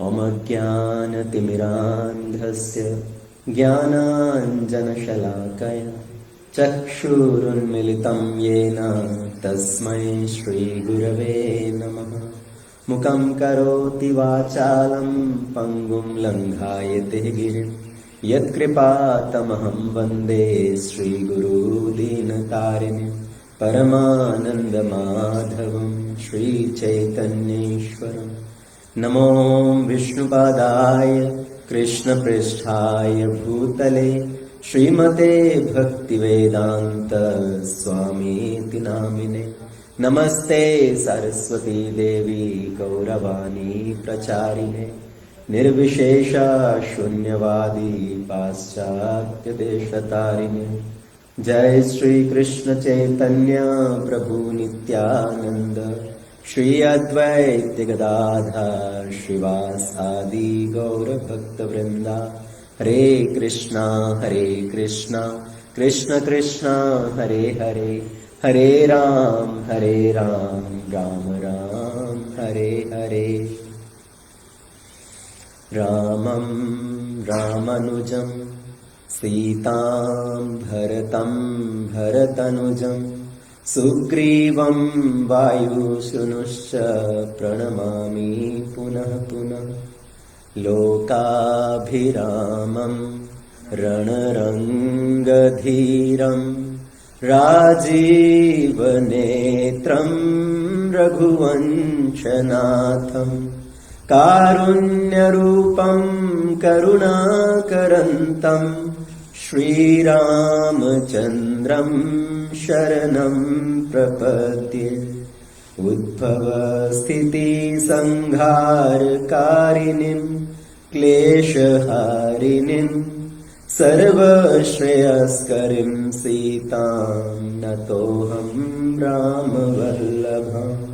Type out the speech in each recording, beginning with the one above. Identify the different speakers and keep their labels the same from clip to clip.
Speaker 1: ओम अज्ञानतिमिरान्धस्य ज्ञानाञ्जनशलाकया चक्षुरुन्मिलितं येन तस्मै श्रीगुरवे नमः। मुखं करोति वाचालं पङ्गुं लङ्घायते गिरिं यत्कृपातमहं वन्दे श्रीगुरुदीनतारिणीं परमानन्दमाधवं श्रीचैतन्येश्वरम्। नमो विष्णुपादाय कृष्णपृष्ठाय भूतले श्रीमते भक्तिवेदान्त स्वामीति नामिने। नमस्ते सरस्वती देवी गौरवाणी प्रचारिणे निर्विशेषा शून्यवादी पाश्चात्य देशतारिणे। जय श्री कृष्ण चैतन्य प्रभु नित्यानंद श्री अद्वैत गदाधर श्रीवासादि गौर भक्त वृंदा। हरे कृष्णा कृष्ण कृष्ण हरे हरे, हरे राम राम राम हरे हरे। रामं रामानुजं सीतां भरतं भरतनुजं सुग्रीवं वायुसूनुश्च प्रणमामि पुनः पुनः। लोकाभिरामं रणरङ्गधीरं राजीवनेत्रं रघुवंशनाथं कारुण्यरूपं करुणाकरन्तं श्रीरामचन्द्रं शरणं प्रपद्ये। उद्भवस्थितिसंहारकारिणीं क्लेशहारिणीं सर्वश्रेयस्करीं सीतां नतोऽहं रामवल्लभाम्।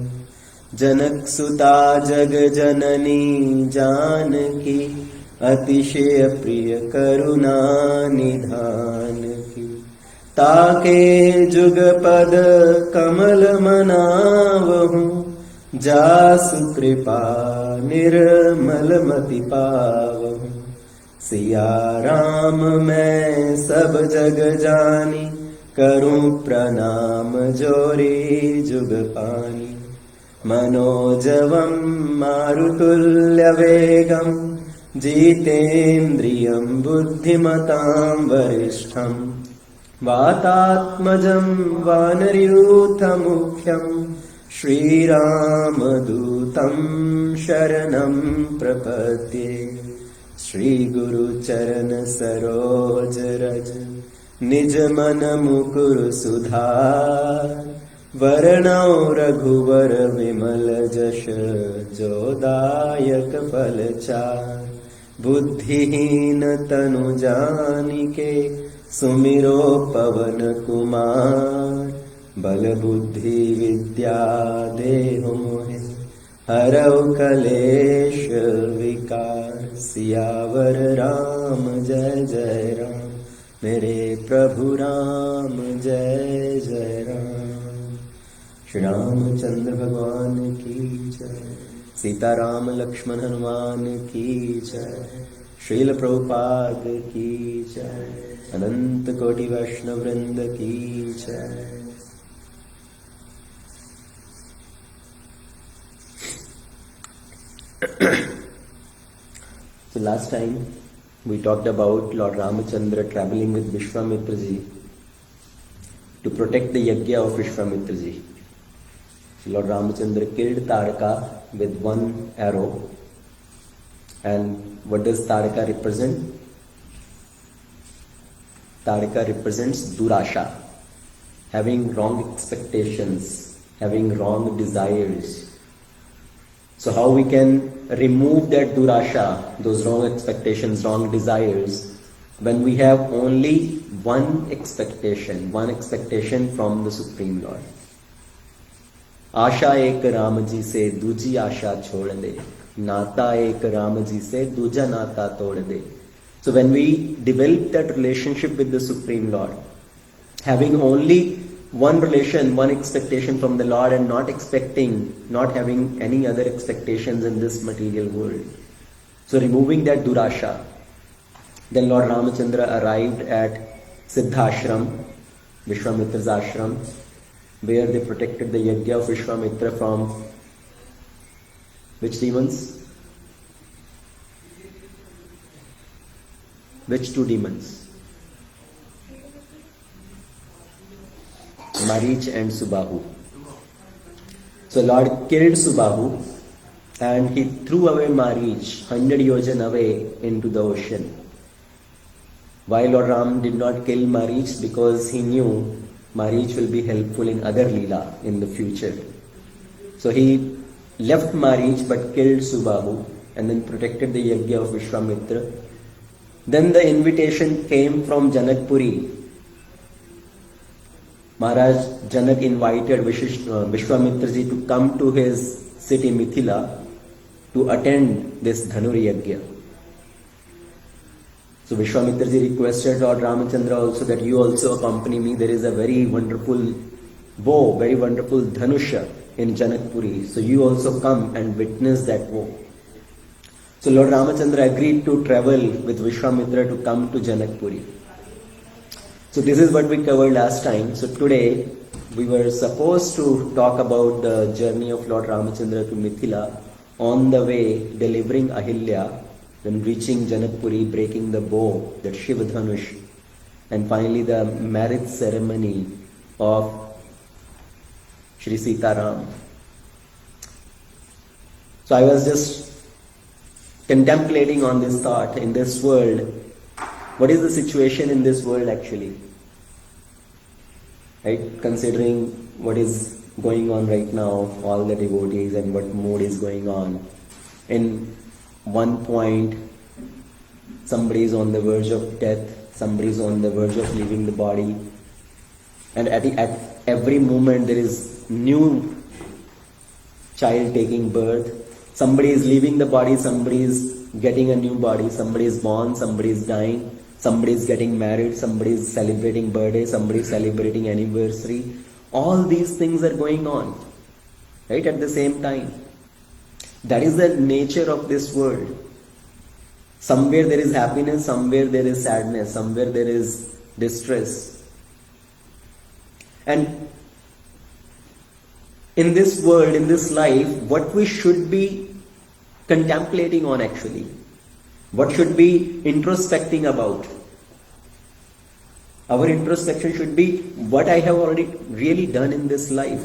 Speaker 1: जनकसुता जगजननी जानकी अतिशय प्रिय करुणा निधान की। ताके जुगपद कमल मनावहु जासु कृपा निर्मल मति पावहु। सिया राम मैं सब जग जानी करूं प्रणाम जोरी जुग पानी। मनोजवं मारुतुल्यवेगं जितेन्द्रियं बुद्धिमतां वरिष्ठं वातात्मजं वानरयूथमुख्यं श्रीरामदूतं शरणं प्रपद्ये। श्रीगुरुचरण सरोज रज निज मन मुकुर सुधार। वरणौ रघुवर विमल जश जोदायक फलचार। बुद्धिहीन तनु जानिके सुमिरो पवन कुमार। बल बुद्धि विद्या देहु मोहे हरौ कलेश विकार। सियावर राम जय जय राम मेरे प्रभु राम जय जय राम। श्री रामचंद्र भगवान की जय। सीताराम लक्ष्मण हनुमान की जय। श्रील प्रभुपाद की जय। अनंत कोटि वैष्णव वृंद की जय। So last time we talked about Lord Ramachandra traveling with Vishwamitra ji to protect the yajna of Vishwamitra ji. So Lord Ramachandra killed Taraka with one arrow. And what does Taraka represent? Taraka represents Durasha, having wrong expectations, having wrong desires. So how we can remove that Durasha, those wrong expectations, wrong desires, when we have only one expectation from the Supreme Lord. आशा एक राम जी से दूजी आशा छोड़ दे, नाता एक राम जी से दूजा नाता तोड़ दे. So when we develop that relationship with the Supreme Lord, having only one relation, one expectation from the Lord and not having any other expectations in this material world, So removing that Durasha, then Lord Ramachandra arrived at Siddhashram, Vishwamitra's ashram, where they protected the yajna of Vishwamitra from which demons? Which two demons? Marich and Subahu. So Lord killed Subahu and he threw away Marich 100 yojan away into the ocean. Why Lord Ram did not kill Marich? Because he knew Marich will be helpful in other Leela in the future. So he left Marich but killed Subahu and then protected the yajna of Vishwamitra. Then the invitation came from Janakpuri. Maharaj Janak invited Vishwamitra ji to come to his city Mithila to attend this Dhanur Yajna. So Vishwamitra ji requested Lord Ramachandra also that you also accompany me. There is a very wonderful bow, very wonderful Dhanusha in Janakpuri. So you also come and witness that bow. So Lord Ramachandra agreed to travel with Vishwamitra to come to Janakpuri. So this is what we covered last time. So today we were supposed to talk about the journey of Lord Ramachandra to Mithila, on the way delivering Ahilya, then reaching Janakpuri, breaking the bow, that Shiva Dhanush, and finally the marriage ceremony of Shri Sita Ram. So I was just contemplating on this thought, in this world, what is the situation in this world actually? Right? Considering what is going on right now, all the devotees and what mood is going on. In one point, somebody is on the verge of death, somebody is on the verge of leaving the body. And at every moment there is new child taking birth. Somebody is leaving the body, somebody is getting a new body, somebody is born, somebody is dying, somebody is getting married, somebody is celebrating birthday, somebody is celebrating anniversary. All these things are going on, right, at the same time. That is the nature of this world. Somewhere there is happiness, somewhere there is sadness, somewhere there is distress. And in this world, in this life, what we should be contemplating on actually, what should be introspecting about? Our introspection should be what I have already really done in this life.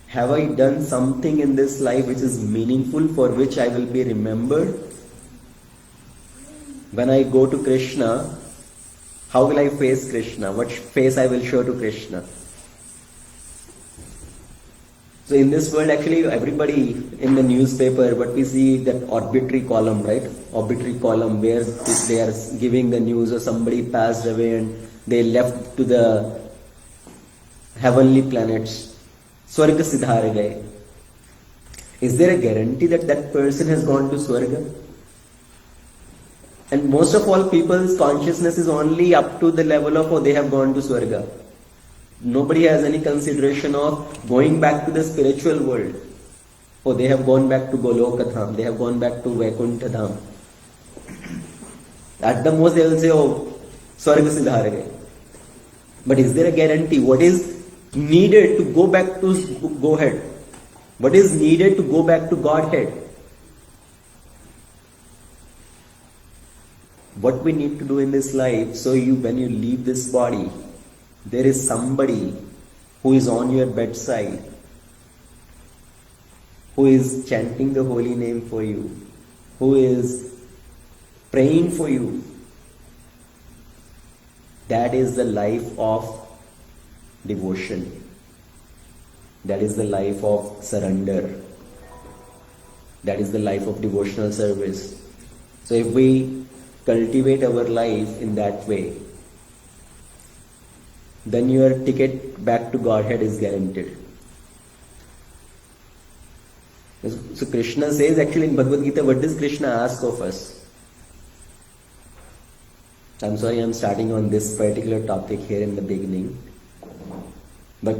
Speaker 1: Have I done something in this life which is meaningful, for which I will be remembered? When I go to Krishna, how will I face Krishna? What face I will show to Krishna? So in this world, actually, everybody in the newspaper, what we see, that obituary column, right? Obituary column where they are giving the news of somebody passed away and they left to the heavenly planets. Swarga Siddhar gaye. Is there a guarantee that that person has gone to Swarga? And most of all, people's consciousness is only up to the level of, oh, they have gone to Swarga. Nobody has any consideration of going back to the spiritual world. Oh, they have gone back to Goloka Dham, they have gone back to Vaikuntha Dham. At the most, they will say, oh, Swarga Siddhar gaye. But is there a guarantee? What is needed to go back to Godhead? What is needed to go back to Godhead? What we need to do in this life, so when you leave this body, there is somebody who is on your bedside, who is chanting the holy name for you, who is praying for you. That is the life of devotion. That is the life of surrender. That is the life of devotional service. So if we cultivate our life in that way, then your ticket back to Godhead is guaranteed. So Krishna says, actually in Bhagavad Gita, what does Krishna ask of us? I'm sorry, I'm starting on this particular topic here in the beginning. But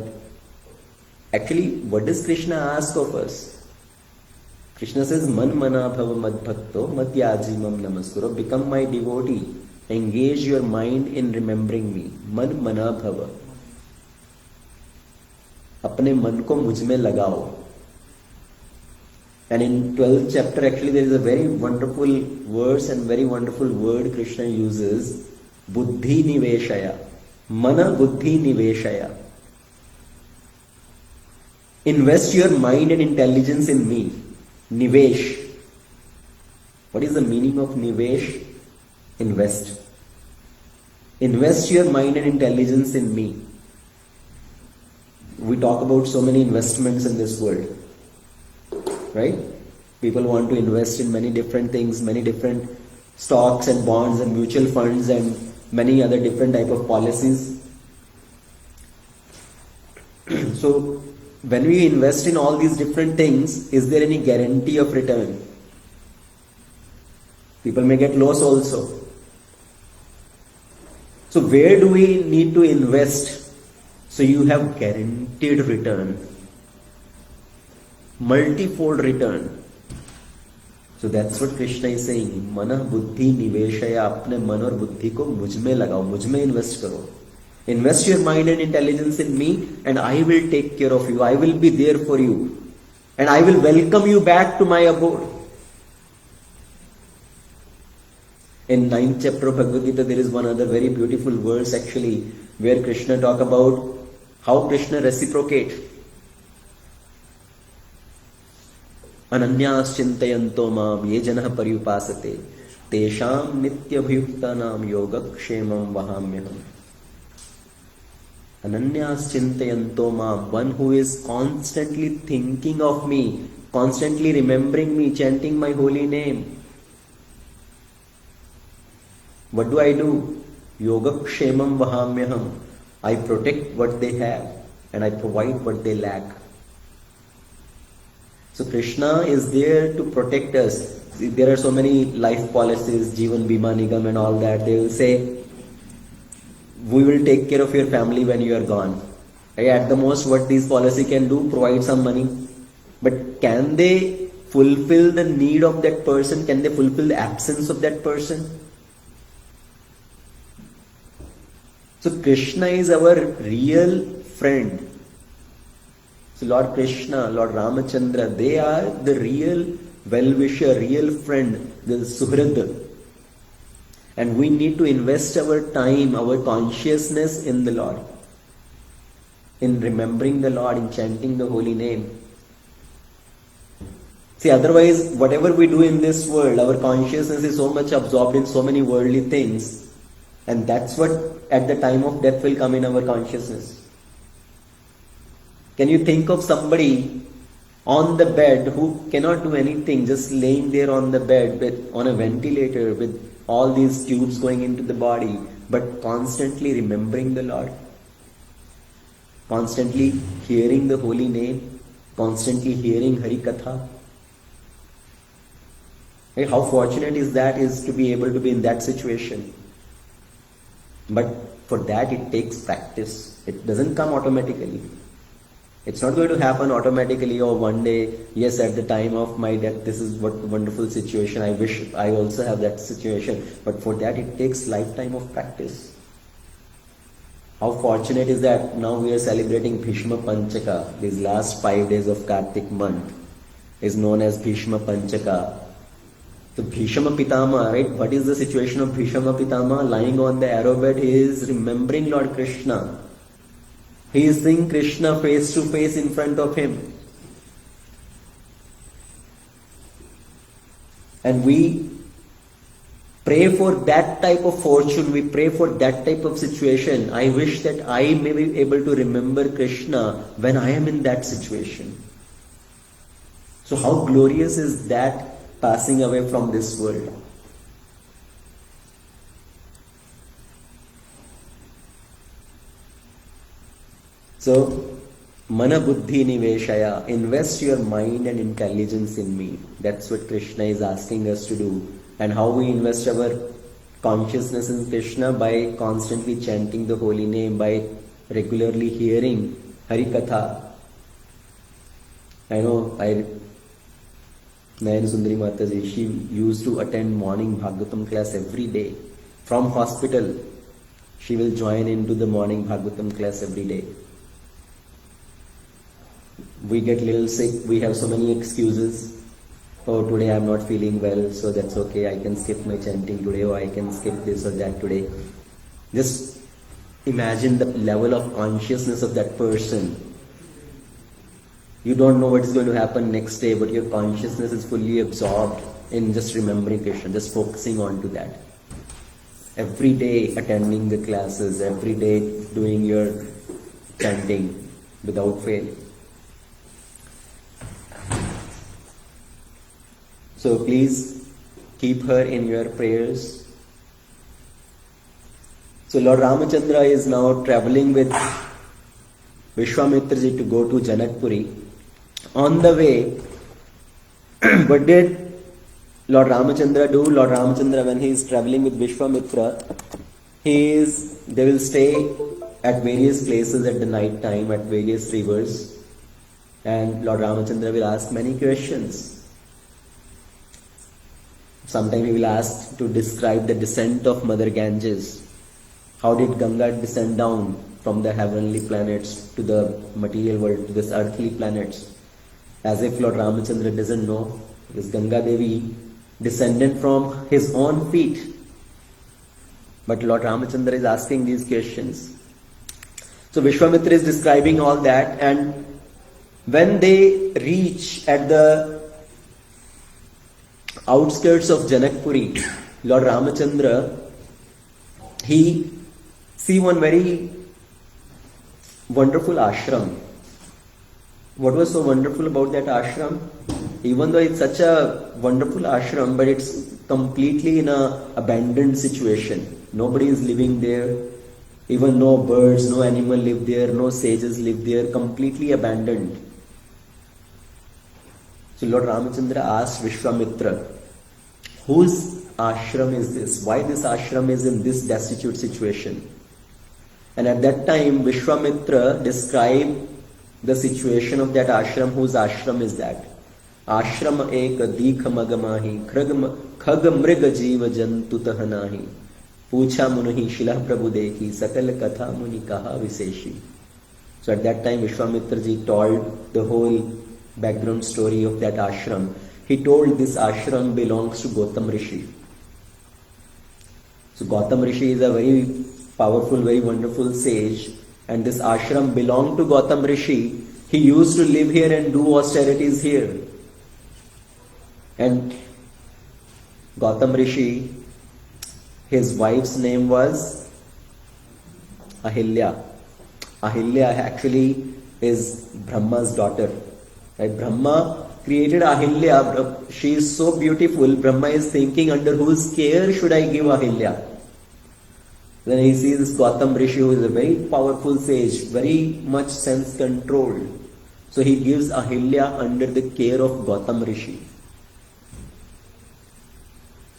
Speaker 1: actually, what does Krishna ask of us? Krishna says, Man mana bhava mad bhakto mad yajimam namaskuro. Become my devotee. Engage your mind in remembering me. Man mana bhava. अपने मन को मुझ में लगाओ. And in 12th chapter, actually, there is a very wonderful verse and very wonderful word Krishna uses. Buddhi niveshaya. Mana buddhi niveshaya. Invest your mind and intelligence in me. Nivesh. What is the meaning of nivesh? Invest. Invest your mind and intelligence in me. We talk about so many investments in this world. Right? People want to invest in many different things, many different stocks and bonds and mutual funds and many other different type of policies. So, when we invest in all these different things, is there any guarantee of return? People may get loss also. So, where do we need to invest so you have guaranteed return? Multifold return. So that's what Krishna is saying. Mana buddhi niveshaya. अपने मन और बुद्धि को मुझ में लगाओ, मुझ में invest करो. Invest your mind and intelligence in me, and I will take care of you. I will be there for you, and I will welcome you back to my abode. In 9th chapter of Bhagavad Gita, there is one other very beautiful verse actually, where Krishna talk about how Krishna reciprocate. अनन्यास चिंतयन्तो माम ये जनः पर्युपासते तेषां नित्यभियुक्तानां योगक्षेमं वहाम्यहम्. Ananyas chintayanto maam, one who is constantly thinking of me, constantly remembering me, chanting my holy name. What do? Yogakshemam vahamyaham. I protect what they have and I provide what they lack. So Krishna is there to protect us. See, there are so many life policies, Jivan Bima Nigam and all that. They will say, we will take care of your family when you are gone. Right? At the most, what these policy can do, provide some money. But can they fulfill the need of that person? Can they fulfill the absence of that person? So Krishna is our real friend. So Lord Krishna, Lord Ramachandra, they are the real well-wisher, real friend, the Suhrad. And we need to invest our time, our consciousness in the Lord, in remembering the Lord, in chanting the holy name. See, otherwise, whatever we do in this world, our consciousness is so much absorbed in so many worldly things, and that's what at the time of death will come in our consciousness. Can you think of somebody on the bed who cannot do anything, just laying there on the bed on a ventilator with all these tubes going into the body, but constantly remembering the Lord, constantly hearing the holy name, constantly hearing Hari Katha? Right? How fortunate is that, is to be able to be in that situation. But for that it takes practice. It doesn't come automatically. It's not going to happen automatically or one day, yes, at the time of my death, this is what wonderful situation. I wish I also have that situation. But for that, it takes lifetime of practice. How fortunate is that now we are celebrating Bhishma Panchaka. These last 5 days of Kartik month is known as Bhishma Panchaka. So Bhishma Pitama, right? What is the situation of Bhishma Pitama? Lying on the arrow bed, he is remembering Lord Krishna. He is seeing Krishna face to face in front of him. And we pray for that type of fortune, we pray for that type of situation. I wish that I may be able to remember Krishna when I am in that situation. So how glorious is that, passing away from this world? So, mana buddhi niveshaya, invest your mind and intelligence in me. That's what Krishna is asking us to do. And how we invest our consciousness in Krishna? By constantly chanting the holy name, by regularly hearing Hari Katha. I know, Nayan Sundari Mataji, she used to attend morning Bhagavatam class every day. From hospital, she will join into the morning Bhagavatam class every day. We get little sick, we have so many excuses. Oh, today I'm not feeling well, so that's okay, I can skip my chanting today, or I can skip this or that today. Just imagine the level of consciousness of that person. You don't know what is going to happen next day, but your consciousness is fully absorbed in just remembering Krishna, just focusing on to that. Every day attending the classes, every day doing your chanting without fail. So please keep her in your prayers. So Lord Ramachandra is now traveling with Vishwamitra ji to go to Janakpuri. On the way, what did Lord Ramachandra do? Lord Ramachandra, when he is traveling with Vishwamitra, they will stay at various places at the night time, at various rivers, and Lord Ramachandra will ask many questions. Sometimes he will ask to describe the descent of Mother Ganges. How did Ganga descend down from the heavenly planets to the material world, to this earthly planets? As if Lord Ramachandra doesn't know, because Ganga Devi descended from his own feet. But Lord Ramachandra is asking these questions. So Vishwamitra is describing all that, and when they reach at the outskirts of Janakpuri, Lord Ramachandra, he see one very wonderful ashram. What was so wonderful about that ashram? Even though it's such a wonderful ashram, but it's completely in an abandoned situation. Nobody is living there. Even no birds, no animal live there, no sages live there, completely abandoned. So Lord Ramachandra asked Vishwamitra, whose ashram is this? Why this ashram is in this destitute situation? And at that time, Vishwamitra described the situation of that ashram. Whose ashram is that? Ashram ek dikh magamahi khag mrig jeev jantu tahanahi pucha munahi shila prabhu dekhi sakal katha muni kaha viseshi. So at that time Vishwamitra ji told the whole background story of that ashram. He told this ashram belongs to Gautam Rishi. So Gautam Rishi is a very powerful, very wonderful sage, and this ashram belonged to Gautam Rishi. He used to live here and do austerities here. And Gautam Rishi, his wife's name was Ahilya. Ahilya actually is Brahma's daughter. Right? Brahma created Ahilya. She is so beautiful. Brahma is thinking, under whose care should I give Ahilya? Then he sees this Gautam Rishi, who is a very powerful sage, very much sense controlled. So he gives Ahilya under the care of Gautam Rishi.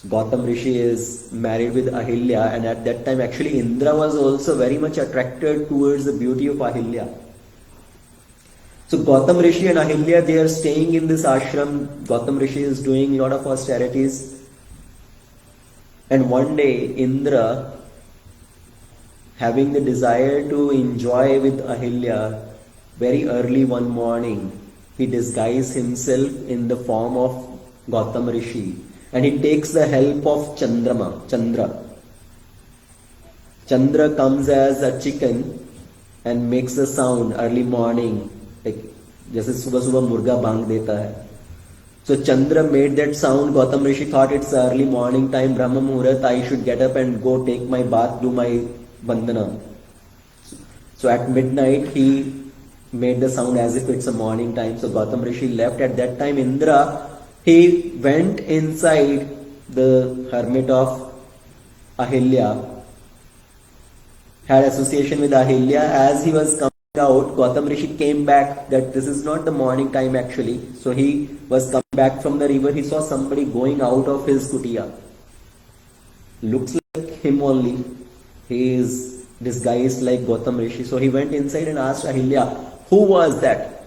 Speaker 1: Gautam Rishi is married with Ahilya, and at that time actually Indra was also very much attracted towards the beauty of Ahilya. So Gautam Rishi and Ahilya, they are staying in this ashram. Gautam Rishi is doing a lot of austerities. And one day Indra, having the desire to enjoy with Ahilya, very early one morning, he disguised himself in the form of Gautam Rishi. And he takes the help of Chandra. Chandra comes as a chicken and makes a sound early morning, like जैसे सुबह सुबह मुर्गा बांग देता है. So Chandra made that sound. Gautam Rishi thought it's early morning time, Brahma Muhurat, I should get up and go take my bath, do my bandhana. So at midnight he made the sound as if it's a morning time. So Gautam Rishi left. At that time Indra, he went inside the hermit of Ahilya, had association with Ahilya. As he was coming out, Gautam Rishi came back that this is not the morning time actually. So he was coming back from the river. He saw somebody going out of his kutia. Looks like him only. He is disguised like Gautam Rishi. So he went inside and asked Ahilya, who was that?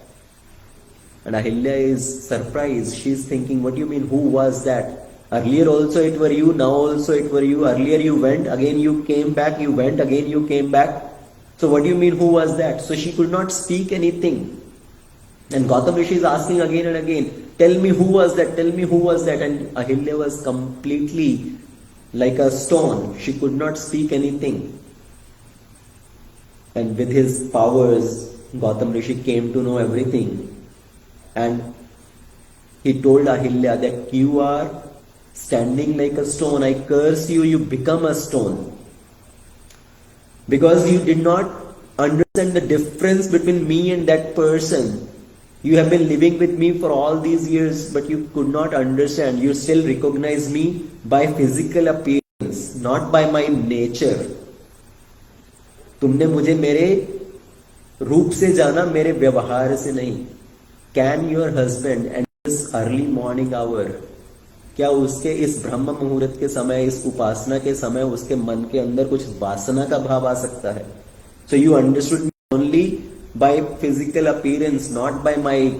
Speaker 1: And Ahilya is surprised. She's thinking, what do you mean, who was that? Earlier also it were you, now also it were you. Earlier you went, again you came back, you went, again you came back. So what do you mean, who was that? So she could not speak anything. And Gautam Rishi is asking again and again, tell me who was that, tell me who was that. And Ahilya was completely like a stone. She could not speak anything. And with his powers, Gautam Rishi came to know everything. And he told Ahilya that you are standing like a stone. I curse you, you become a stone. Because you did not understand the difference between me and that person. You have been living with me for all these years, but you could not understand. You still recognize me by physical appearance, not by my nature. तुमने मुझे मेरे रूप से जाना, मेरे व्यवहार से नहीं. Can your husband at this early morning hour, क्या उसके इस ब्रह्म मुहूर्त के समय, इस उपासना के समय उसके मन के अंदर कुछ वासना का भाव आ सकता है? So you understood me only by physical appearance, not by my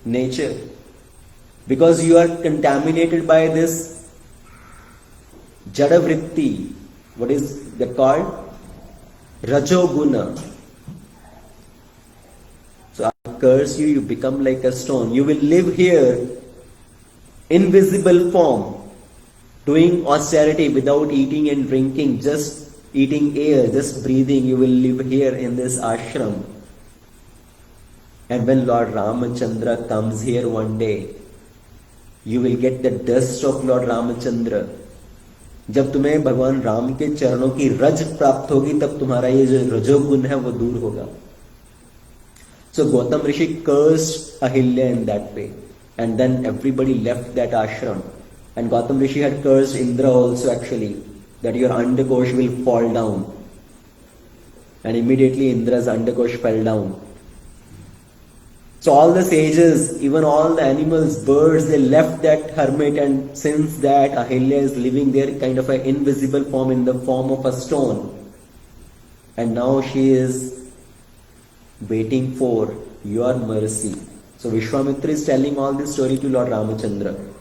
Speaker 1: nature. Because you are contaminated by this jada vritti. What is that called? Rajoguna. So I curse you, you become like a stone. You will live here invisible form, doing austerity without eating and drinking, just eating air, just breathing. You will live here in this ashram. And when Lord Ramachandra comes here one day, you will get the dust of Lord Ramachandra. जब तुम्हें भगवान राम के चरणों की रज प्राप्त होगी, तब तुम्हारा ये जो रजोगुण है वो दूर होगा. So Gautam Rishi cursed Ahilya in that way. And then everybody left that ashram. And Gautam Rishi had cursed Indra also actually, that your Andakosh will fall down. And immediately Indra's Andakosh fell down. So all the sages, even all the animals, birds, they left that hermit, and since that Ahilya is living there kind of an invisible form in the form of a stone. And now she is waiting for your mercy. So Vishwamitra is telling all this story to Lord Ramachandra.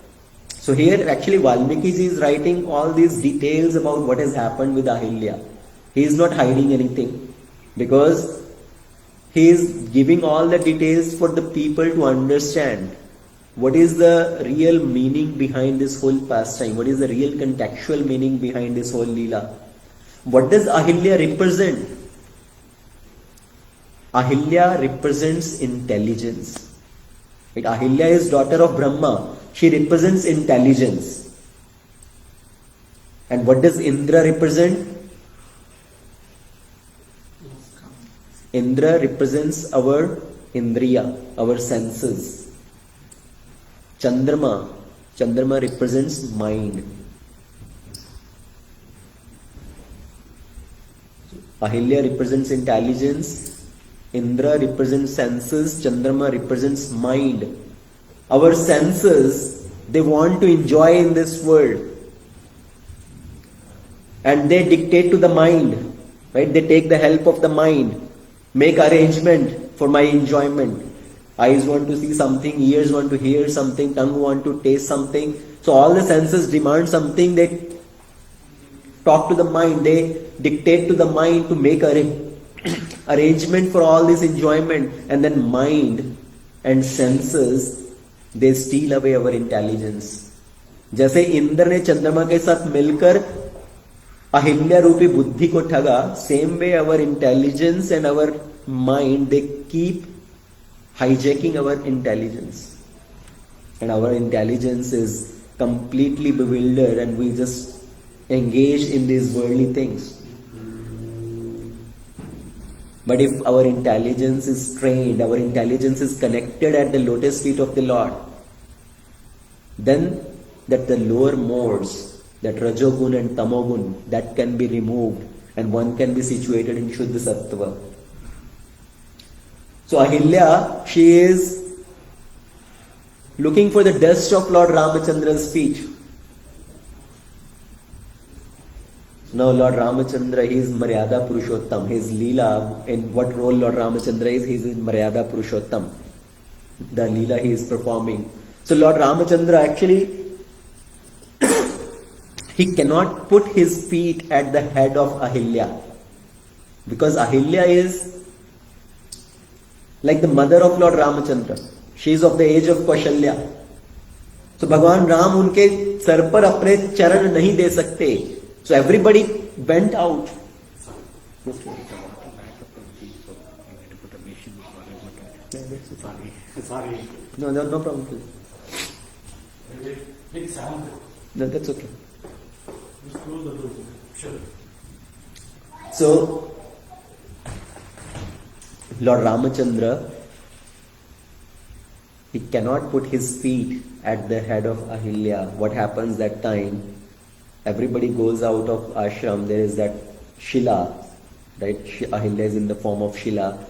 Speaker 1: So here actually Valmiki ji is writing all these details about what has happened with Ahilya. He is not hiding anything, because he is giving all the details for the people to understand what is the real meaning behind this whole pastime, what is the real contextual meaning behind this whole Leela. What does Ahilya represent? Ahilya represents intelligence. Right? Ahilya is daughter of Brahma. She represents intelligence. And what does Indra represent? Indra represents our Indriya, our senses. Chandrama represents mind. Ahilya represents intelligence, Indra represents senses, Chandrama represents mind. Our senses, they want to enjoy in this world. And they dictate to the mind, right? They take the help of the mind. Make arrangement for my enjoyment. Eyes want to see something, ears want to hear something, tongue want to taste something. So all the senses demand something. They talk to the mind. They dictate to the mind to make arrangement for all this enjoyment. And then mind and senses, they steal away our intelligence. जैसे इंद्र ने चंद्रमा के साथ मिलकर अहिल्या रूपी बुद्धि को ठगा, same way our intelligence and our mind, they keep hijacking our intelligence. And our intelligence is completely bewildered and we just engage in these worldly things. But if our intelligence is trained, our intelligence is connected at the lotus feet of the Lord, then that the lower modes, that Rajogun and Tamogun, that can be removed and one can be situated in Shuddha Sattva. So Ahilya, she is looking for the dust of Lord Ramachandra's feet. Now Lord Ramachandra, he is Maryada Purushottam. His Leela, in what role Lord Ramachandra is, he is in Maryada Purushottam. the Leela he is performing. So Lord Ramachandra actually he cannot put his feet at the head of Ahilya, because Ahilya is like the mother of Lord Ramachandra. She is of the age of Kaushalya. So भगवान राम उनके sir पर अपने चरण नहीं दे सकते. So everybody went out.
Speaker 2: Sorry.
Speaker 1: No problem.
Speaker 2: Big sound.
Speaker 1: No, that's okay.
Speaker 2: Just close the door. Sure.
Speaker 1: So, Lord Ramachandra, he cannot put his feet at the head of Ahilya. What happens that time? Everybody goes out of ashram. There is that Shila, right? Ahilya is in the form of Shila.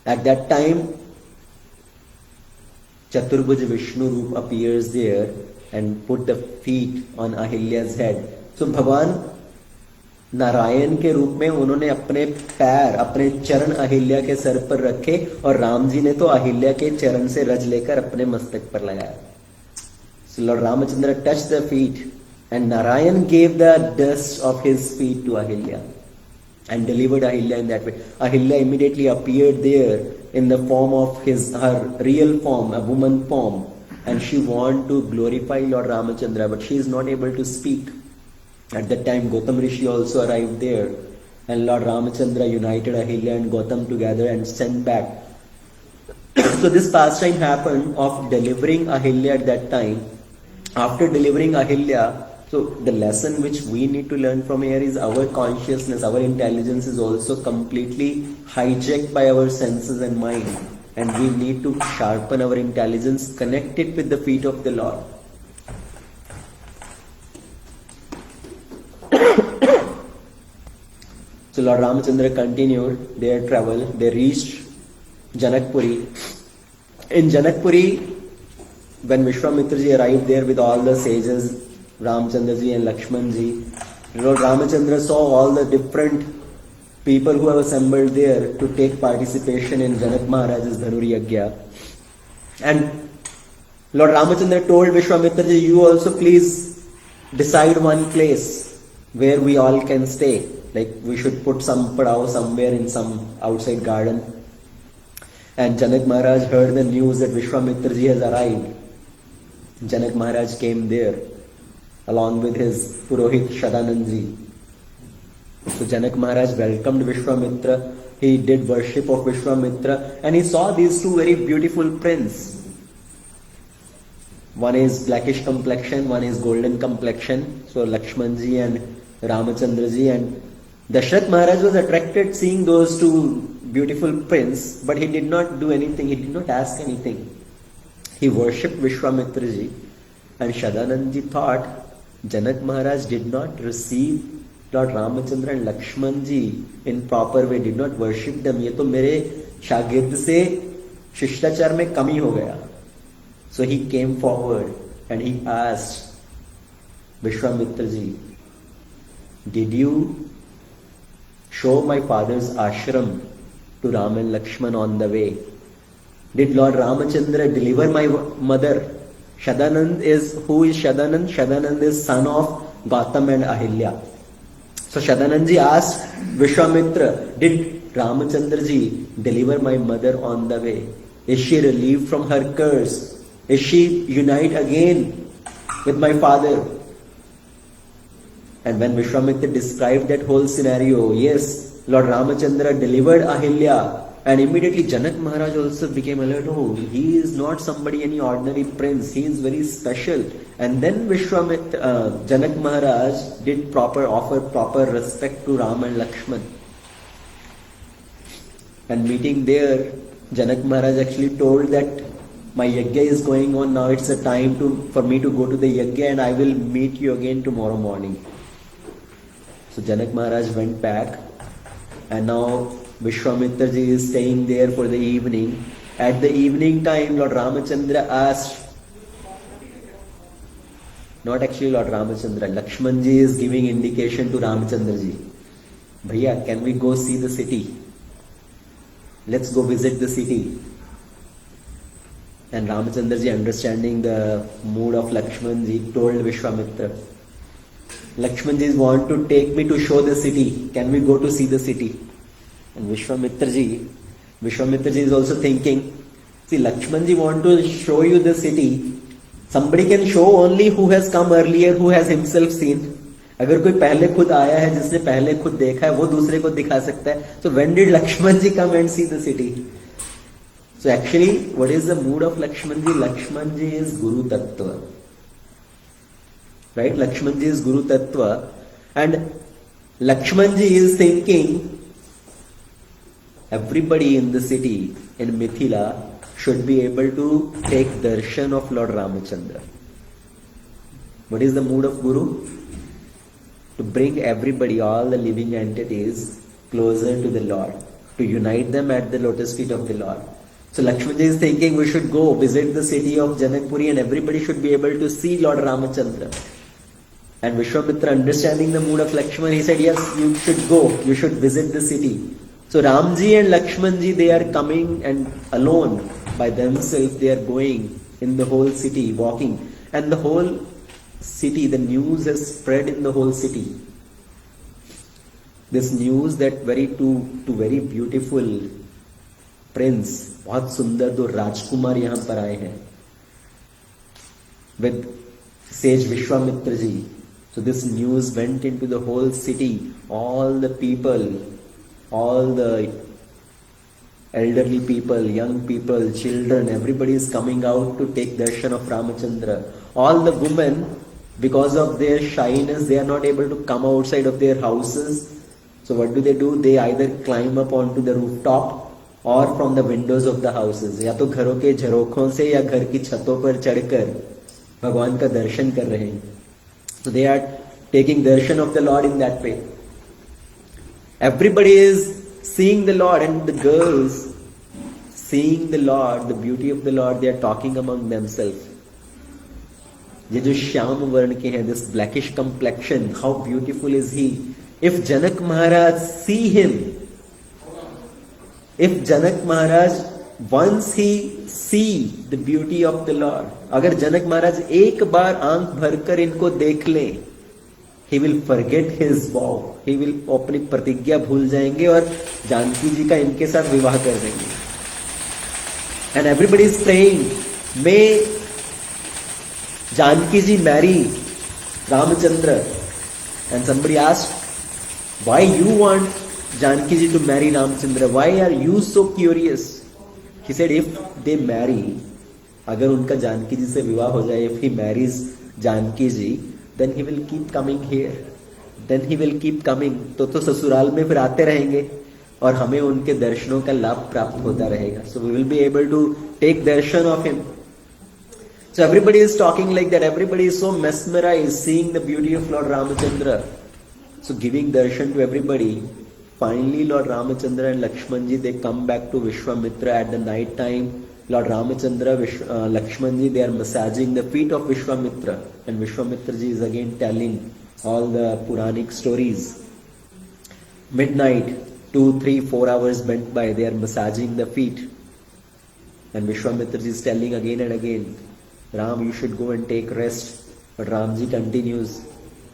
Speaker 1: At that time, Chaturbhuj Vishnu Roop appears there and put the feet on Ahilya's head. So Bhagwan Narayan के रूप में उन्होंने अपने पैर, अपने चरण अहिल्या के sir पर रखे और राम जी ने तो अहिल्या के चरण से रज लेकर अपने मस्तक पर लगाया. So Lord Ramachandra touched the feet and Narayan gave the dust of his feet to Ahilya and delivered Ahilya in that way. Ahilya immediately appeared there in the form of her real form, a woman form, and she wanted to glorify Lord Ramachandra, but she is not able to speak. At that time, Gautam Rishi also arrived there, and Lord Ramachandra united Ahilya and Gautam together and sent back. So this pastime happened of delivering Ahilya at that time. After delivering Ahilya, so the lesson which we need to learn from here is our consciousness, our intelligence is also completely hijacked by our senses and mind. And we need to sharpen our intelligence, connect it with the feet of the Lord. So Lord Ramachandra continued their travel. They reached Janakpuri. In Janakpuri, when Vishwamitra ji arrived there with all the sages, Ramchandra ji and Lakshman ji, Lord Ramachandra saw all the different people who have assembled there to take participation in Janak Maharaj's Dhanur Yagya. And Lord Ramachandra told Vishwamitra ji, you also please decide one place where we all can stay. Like we should put some padao somewhere in some outside garden. And Janak Maharaj heard the news that Vishwamitra ji has arrived. Janak Maharaj came there along with his Purohit Shadanand ji. So Janak Maharaj welcomed Vishwamitra. He did worship of Vishwamitra and he saw these two very beautiful princes. One is blackish complexion, one is golden complexion. So Lakshman ji and Ramachandra ji, and Dashrath Maharaj was attracted seeing those two beautiful princes, but he did not do anything, he did not ask anything. He worshipped Vishwamitra ji, and Shadanand ji thought Janak Maharaj did not receive Lord Ramachandra and Lakshman ji in proper way, did not worship them. ये तो मेरे शागिर्द से शिष्टाचार में कमी हो गया. So he came forward and he asked Vishwamitra ji, did you show my father's ashram to Ram and Lakshman on the way? Did Lord Ramachandra deliver my mother? Shadanand is, who is Shadanand? Shadanand is son of Gautam and Ahilya. So Shadanand ji asked Vishwamitra, did Ramachandra ji deliver my mother on the way? Is she relieved from her curse? Is she unite again with my father? And when Vishwamitra described that whole scenario, yes, Lord Ramachandra delivered Ahilya, and immediately Janak Maharaj also became alert. Oh, he is not somebody, any ordinary prince. He is very special. And then Janak Maharaj did offer proper respect to Ram and Lakshman. And meeting there, Janak Maharaj actually told that my yajna is going on now. It's a time for me to go to the yajna, and I will meet you again tomorrow morning. So Janak Maharaj went back, and now Vishwamitra ji is staying there for the evening. At the evening time, Lord Ramachandra asked, not actually Lord Ramachandra, Lakshman ji is giving indication to Ramachandra ji, Bhaiya, can we go see the city? Let's go visit the city. And Ramachandra ji, understanding the mood of Lakshman ji, told Vishwamitra, Lakshman ji want to take me to show the city. Can we go to see the city? And Vishwamitra ji is also thinking, see, Lakshman ji want to show you the city. Somebody can show only who has come earlier, who has himself seen. अगर कोई पहले खुद आया है, जिसने पहले खुद देखा है, वो दूसरे को दिखा सकता है. So when did Lakshman ji come and see the city? So actually, what is the mood of Lakshman ji? Lakshman ji is Guru Tattva. Right? Lakshman ji is Guru Tattva. And Lakshman ji is thinking, everybody in the city, in Mithila, should be able to take darshan of Lord Ramachandra. What is the mood of Guru? To bring everybody, all the living entities, closer to the Lord, to unite them at the lotus feet of the Lord. So Lakshman ji is thinking we should go visit the city of Janakpuri and everybody should be able to see Lord Ramachandra. And Vishwamitra, understanding the mood of Lakshman, he said, yes, you should go, you should visit the city. So Ramji and Lakshmanji, they are coming and alone by themselves, they are going in the whole city, walking. And the whole city, the news has spread in the whole city. This news that two very beautiful prince, बहुत सुंदर दो राजकुमार यहाँ पर आए हैं, with sage Vishwamitra ji. So this news went into the whole city. All the people, all the elderly people, young people, children, everybody is coming out to take darshan of Ramachandra. All the women, because of their shyness, they are not able to come outside of their houses. So what do? They either climb up onto the rooftop or from the windows of the houses. या तो घरों के झरोखों से या घर की छतों पर चढ़कर भगवान का दर्शन कर रहे हैं. So they are taking darshan of the Lord in that way. Everybody is seeing the Lord, and the girls seeing the Lord, the beauty of the Lord, they are talking among themselves. ये जो श्याम वर्ण के हैं, this blackish complexion, how beautiful is he? If Janak Maharaj see him, if Janak Maharaj once he see the beauty of the Lord, अगर जनक महाराज एक बार आंख भरकर इनको देख ले, he will forget his vow, he will अपनी प्रतिज्ञा भूल जाएंगे और जानकी जी का इनके साथ विवाह कर देंगे. And everybody is praying, may Janki ji marry Ramachandra. And somebody asked, why you want Janki ji to marry Ramachandra? Why are you so curious? He said, if they marry, अगर उनका जानकी जी से विवाह हो जाए, if he marries Janki ji, then he will keep coming here. Then he will keep coming. तो ससुराल में फिर आते रहेंगे और हमें उनके दर्शनों का लाभ प्राप्त होता रहेगा. So we will be able to take darshan of him. So everybody is talking like that. Everybody is so mesmerized seeing the beauty of Lord Ramachandra. So giving darshan to everybody. Finally, Lord Ramachandra and Lakshmanji, they come back to Vishwamitra at the night time. Lord Ramachandra, Lakshmanji, they are massaging the feet of Vishwamitra. And Vishwamitra ji is again telling all the Puranic stories. Midnight, 2, 3, 4 hours went by. They are massaging the feet. And Vishwamitra ji is telling again and again, Ram, you should go and take rest. But Ramji continues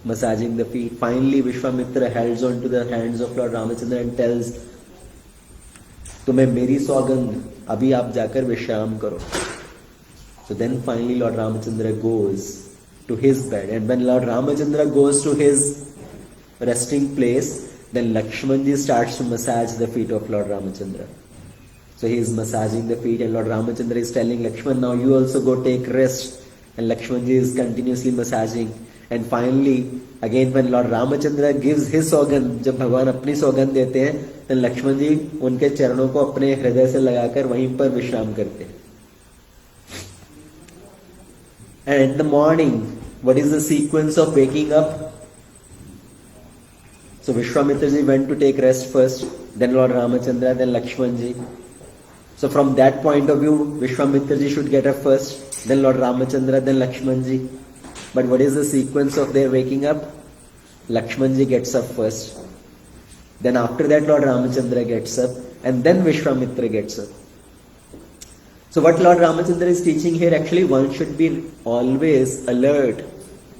Speaker 1: massaging the feet. Finally, Vishwamitra holds on to the hands of Lord Ramachandra and tells, तुम्हें मेरी सौगंध, अभी आप जाकर विश्राम करो. So then finally Lord Ramachandra goes to his bed. And when Lord Ramachandra goes to his resting place, then Lakshmanji starts to massage the feet of Lord Ramachandra. So he is massaging the feet and Lord Ramachandra is telling Lakshman, now you also go take rest. And Lakshmanji is continuously massaging. And finally, again when Lord Ramachandra gives his सौगंध, जब भगवान अपनी सौगंध देते हैं, then Lakshman जी उनके चरणों को अपने हृदय से लगाकर वहीं पर विश्राम करते हैं. And in the morning, what is the sequence of waking up? So Vishwamitra ji went to take rest first, then Lord Ramachandra, then Lakshman ji. So from that point of view, Vishwamitra ji should get up first, then Lord Ramachandra, then Lakshman ji. But what is the sequence of their waking up? Lakshman ji gets up first. Then after that Lord Ramachandra gets up, and then Vishwamitra gets up. So what Lord Ramachandra is teaching here, actually one should be always alert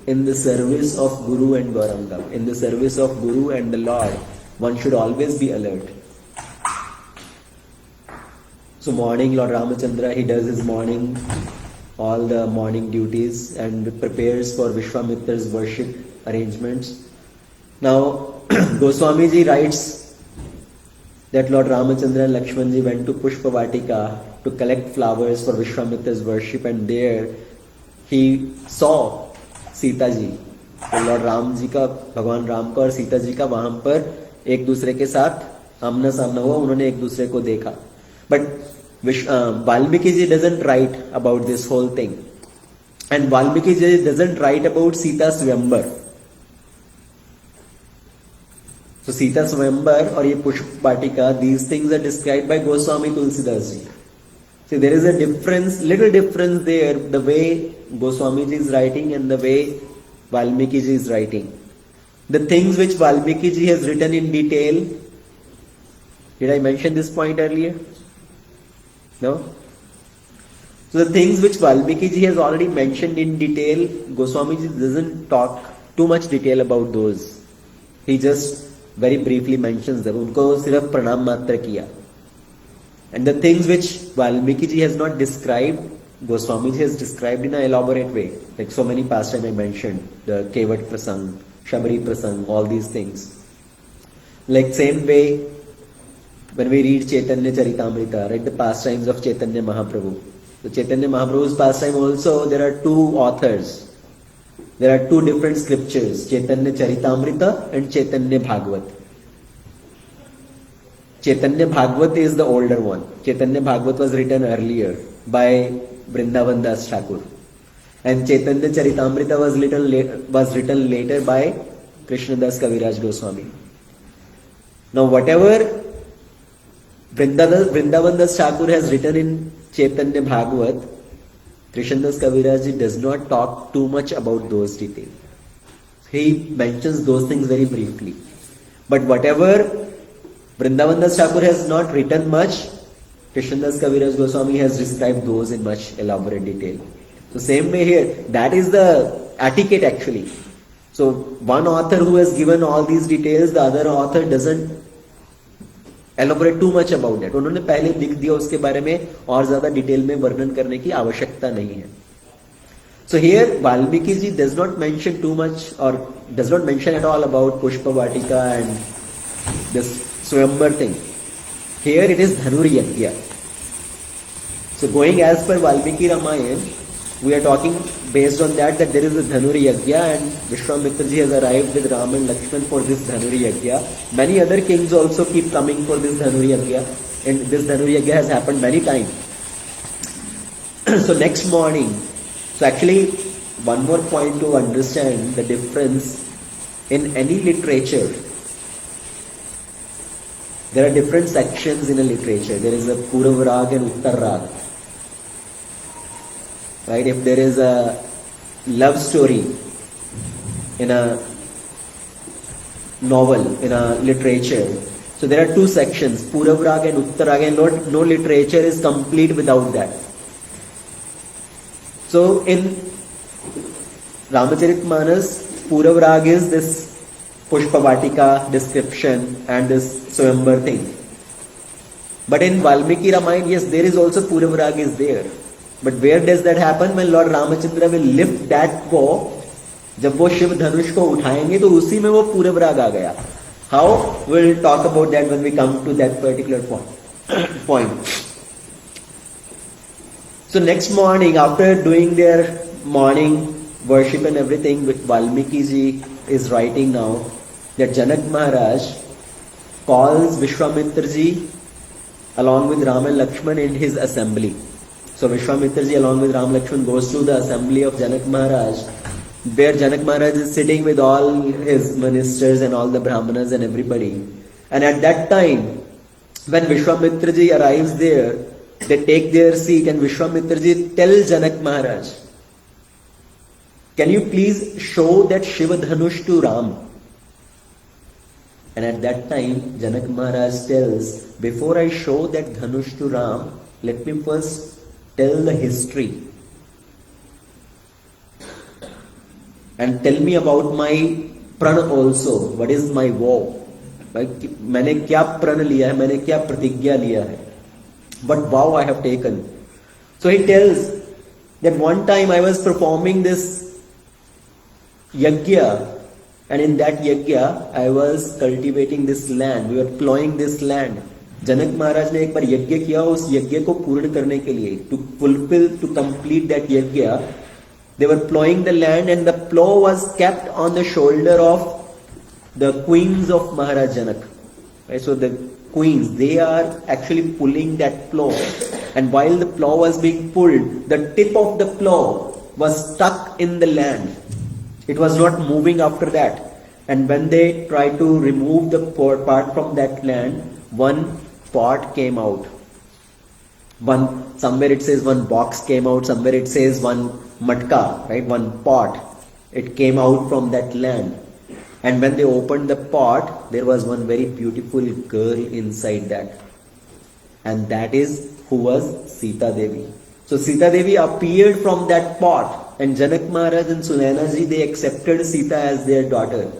Speaker 1: in the service of Guru and Gauranga. In the service of Guru and the Lord, one should always be alert. So morning, Lord Ramachandra, he does his morning, all the morning duties and prepares for Vishwamitra's worship arrangements. Now, Goswami ji writes that Lord Ramachandra and Lakshman ji went to Pushpavatika to collect flowers for Vishwamitra's worship, and there he saw Sita ji. तो Lord Ram ji का, भगवान राम का और सीता जी का वहां पर एक दूसरे के साथ आमना सामना हुआ, उन्होंने एक दूसरे को देखा. But Valmiki ji doesn't write about this whole thing, and Valmiki ji doesn't write about Sita Swayamvar. So Sita Swayambar और ये पुष्प वाटिका, these things are described by Goswami Tulsidas ji. See, there is a difference, little difference there, the way Goswami ji is writing and the way Valmiki ji is writing. The things which Valmiki ji has written in detail, did I mention this point earlier? No? So the things which Valmiki ji has already mentioned in detail, Goswami ji doesn't talk too much detail about those. He just very briefly mentions them. उनको सिर्फ प्रणाम मात्र किया. And the things which Valmiki ji has not described, Goswami ji has described in an elaborate way. Like so many pastime I mentioned, the Kevat Prasang, Shabari Prasang, all these things. Like same way, when we read Chaitanya Charitamrita, right, the pastimes of Chaitanya Mahaprabhu. So Chaitanya Mahaprabhu's pastime also, there are two authors. There are two different scriptures, Chaitanya Charitamrita and Chaitanya Bhagavat. Chaitanya Bhagavat is the older one. Chaitanya Bhagavat was written earlier by Vrindavan Das Thakur. And Chaitanya Charitamrita was written later by Krishnadas Kaviraj Goswami. Now whatever Vrindavan Das Thakur has written in Chaitanya Bhagavat, Krishnadas Kaviraj ji does not talk too much about those details. He mentions those things very briefly. But whatever Vrindavan Das Thakur has not written much, Krishnadas Kaviraj Goswami has described those in much elaborate detail. So same way here, that is the etiquette actually. So one author who has given all these details, the other author doesn't elaborate too much about that. उन्होंने पहले लिख दिया, उसके बारे में और ज्यादा detail में वर्णन करने की आवश्यकता नहीं है. So here Valmiki ji does not mention too much or does not mention at all about Pushpa Vatika and this Swayamvar thing. Here it is Dhanur Yajna. So going as per Valmiki Ramayana, we are talking based on that there is a Dhanur Yajna, and Vishwamitra ji has arrived with Ram and Lakshman for this Dhanur Yajna. Many other kings also keep coming for this Dhanur Yajna, and this Dhanur Yajna has happened many times. So next morning, so actually one more point to understand the difference in any literature. There are different sections in a literature. There is a Purav Rag and Uttar Rag. Right? If there is a love story in a novel, in a literature, so there are two sections, Purav Rag and Uttar Rag, and no literature is complete without that. So in Ramacharitmanas, Purav Rag is this Pushpa Vatika description and this Swayamvar thing. But in Valmiki Ramayana, yes, there is also Purav Rag is there. But where does that happen? When Lord Ramachandra will lift that bow, जब वो शिव धनुष को उठाएंगे तो उसी में वो पूरब राग आ गया. How? We'll talk about that when we come to that particular point. So next morning, after doing their morning worship and everything, Valmiki ji is writing now that Janak Maharaj calls Vishwamitra ji along with Ram and Lakshman in his assembly. So Vishwamitra ji along with Ram Lakshman goes to the assembly of Janak Maharaj, where Janak Maharaj is sitting with all his ministers and all the brahmanas and everybody. And at that time, when Vishwamitra ji arrives there, they take their seat and Vishwamitra ji tells Janak Maharaj, can you please show that Shiva Dhanush to Ram? And at that time, Janak Maharaj tells, before I show that Dhanush to Ram, let me first tell the history and tell me about my pran also. What is my vow? मैंने क्या प्रण लिया है, मैंने क्या प्रतिज्ञा लिया है. What vow I have taken. So he tells that one time I was performing this yajna, and in that yajna I was cultivating this land. We were plowing this land. जनक महाराज ने एक बार यज्ञ किया, उस यज्ञ को पूर्ण करने के लिए, to complete that yajna, they were plowing the land, and the plow was kept on the shoulder of the queens of Maharaj Janak. Right? So the queens, they are actually pulling that plow, and while the plow was being pulled, the tip of the plow was stuck in the land. It was not moving after that. And when they tried to remove the part from that land, one pot came out. Somewhere it says one box came out, somewhere it says one matka, right? One pot. It came out from that land. And when they opened the pot, there was one very beautiful girl inside that. And that is who was Sita Devi. So Sita Devi appeared from that pot, and Janak Maharaj and Sunaina ji, they accepted Sita as their daughter.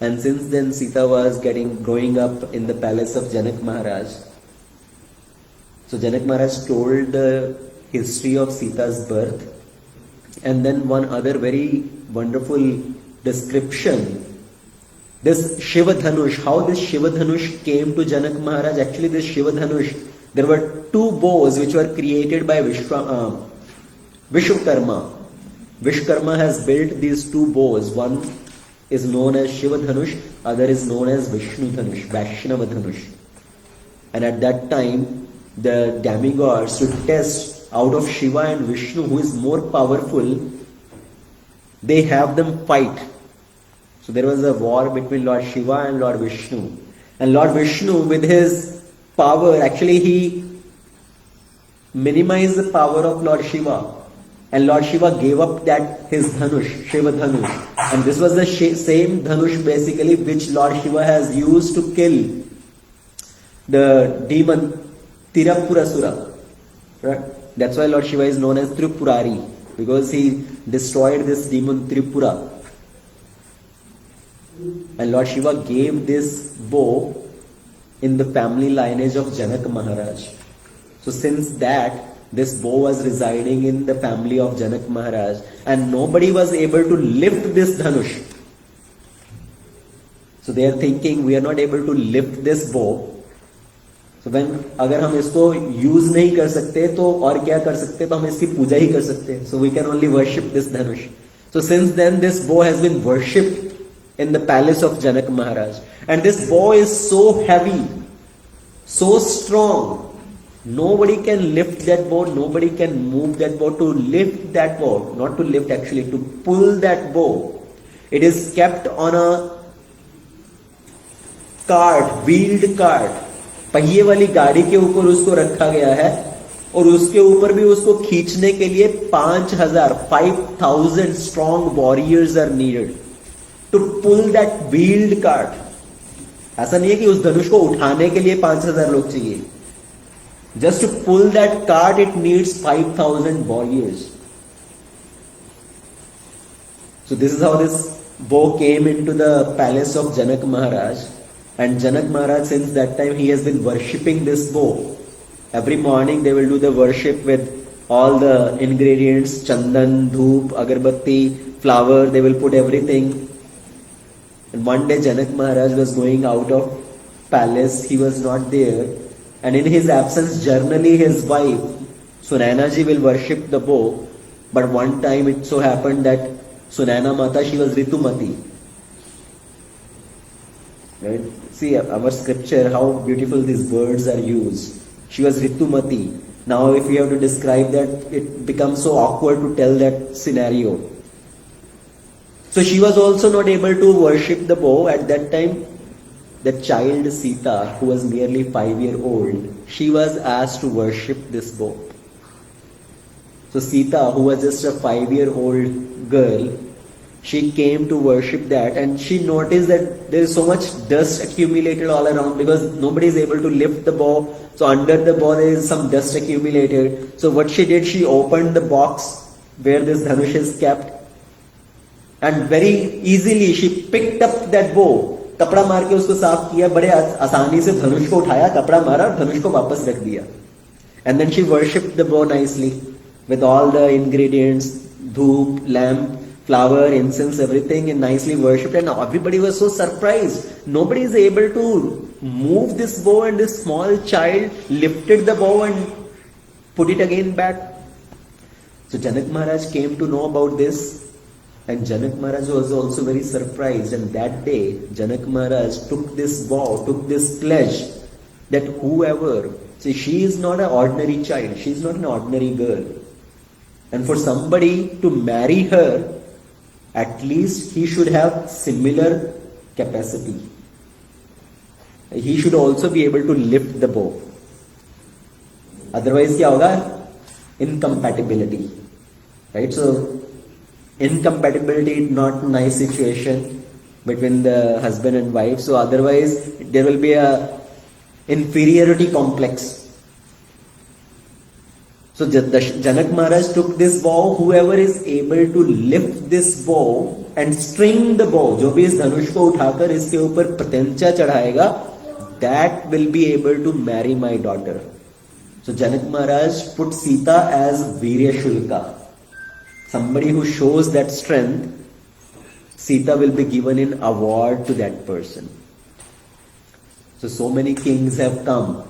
Speaker 1: And since then Sita was growing up in the palace of Janak Maharaj. So Janak Maharaj told the history of Sita's birth, and then one other very wonderful description. This Shiva Dhanush, how this Shiva Dhanush came to Janak Maharaj. Actually this Shiva Dhanush, there were two bows which were created by Vishwakarma. Vishwakarma has built these two bows. One is known as Shiva Dhanush, other is known as Vishnu Dhanush, Vaishnava Dhanush. And at that time, the demigods, to test out of Shiva and Vishnu who is more powerful, they have them fight. So there was a war between Lord Shiva and Lord Vishnu. And Lord Vishnu, with his power, actually he minimized the power of Lord Shiva. And Lord Shiva gave up that his Dhanush, Shiva Dhanush. And this was the same Dhanush basically which Lord Shiva has used to kill the demon Tirupurasura. Right? That's why Lord Shiva is known as Tripurari, because he destroyed this demon Tripura. And Lord Shiva gave this bow in the family lineage of Janak Maharaj. So since that, this bow was residing in the family of Janak Maharaj, and nobody was able to lift this Dhanush. So they are thinking, we are not able to lift this bow. So when अगर हम इसको use नहीं कर सकते तो और क्या कर सकते, तो हम इसकी पूजा ही कर सकते. So we can only worship this Dhanush. So since then this bow has been worshipped in the palace of Janak Maharaj. And this bow is so heavy, so strong. Nobody can lift that bow, nobody can move that bow. To lift that bow, not to lift actually, to pull that bow, it is kept on a cart, wheeled cart. पहिए वाली गाड़ी के ऊपर उसको रखा गया है, और उसके ऊपर भी उसको खींचने के लिए 5,000 strong warriors are needed to pull that wheeled cart. ऐसा नहीं है कि उस धनुष को उठाने के लिए 5,000 लोग चाहिए. Just to pull that cart, it needs 5,000 warriors. So this is how this bow came into the palace of Janak Maharaj. And Janak Maharaj, since that time, he has been worshipping this bow. Every morning they will do the worship with all the ingredients, chandan, dhoop, agarbatti, flower, they will put everything. And one day Janak Maharaj was going out of palace, he was not there. And in his absence, generally his wife, Sunaina ji, will worship the bow. But one time it so happened that Sunaina Mata, she was Ritumati. Right? See our scripture, how beautiful these words are used. She was Ritumati. Now if we have to describe that, it becomes so awkward to tell that scenario. So she was also not able to worship the bow. At that time, the child Sita, who was merely 5-year-old, she was asked to worship this bow. So Sita, who was just a 5-year-old girl, she came to worship that, and she noticed that there is so much dust accumulated all around because nobody is able to lift the bow. So under the bow there is some dust accumulated. So what she did, she opened the box where this dhanush is kept, and very easily she picked up that bow. कपड़ा मार के उसको साफ किया, बड़े आसानी से धनुष को उठाया, कपड़ा मारा और धनुष को वापस रख दिया. And then she worshipped the bow nicely with all the ingredients, dhoop, lamp, flower, incense, everything, and nicely worshipped. And everybody was so surprised. Nobody is able to move this bow, and this small child lifted the bow and put it again back. So Janak Maharaj came to know about this, and Janak Maharaj was also very surprised. And that day, Janak Maharaj took this vow, took this pledge that whoever, see, she is not an ordinary child, she is not an ordinary girl. And for somebody to marry her, at least he should have similar capacity. He should also be able to lift the bow. Otherwise, क्या होगा? Incompatibility. Right? So, incompatibility is not a nice situation between the husband and wife. So, otherwise, there will be a inferiority complex. So Janak Maharaj took this bow, whoever is able to lift this bow and string the bow, जो भी इस धनुष को उठाकर इसके ऊपर पतंचा चढ़ाएगा, that will be able to marry my daughter. So Janak Maharaj put Sita as Virya Shulka. Somebody who shows that strength, Sita will be given an award to that person. So many kings have come.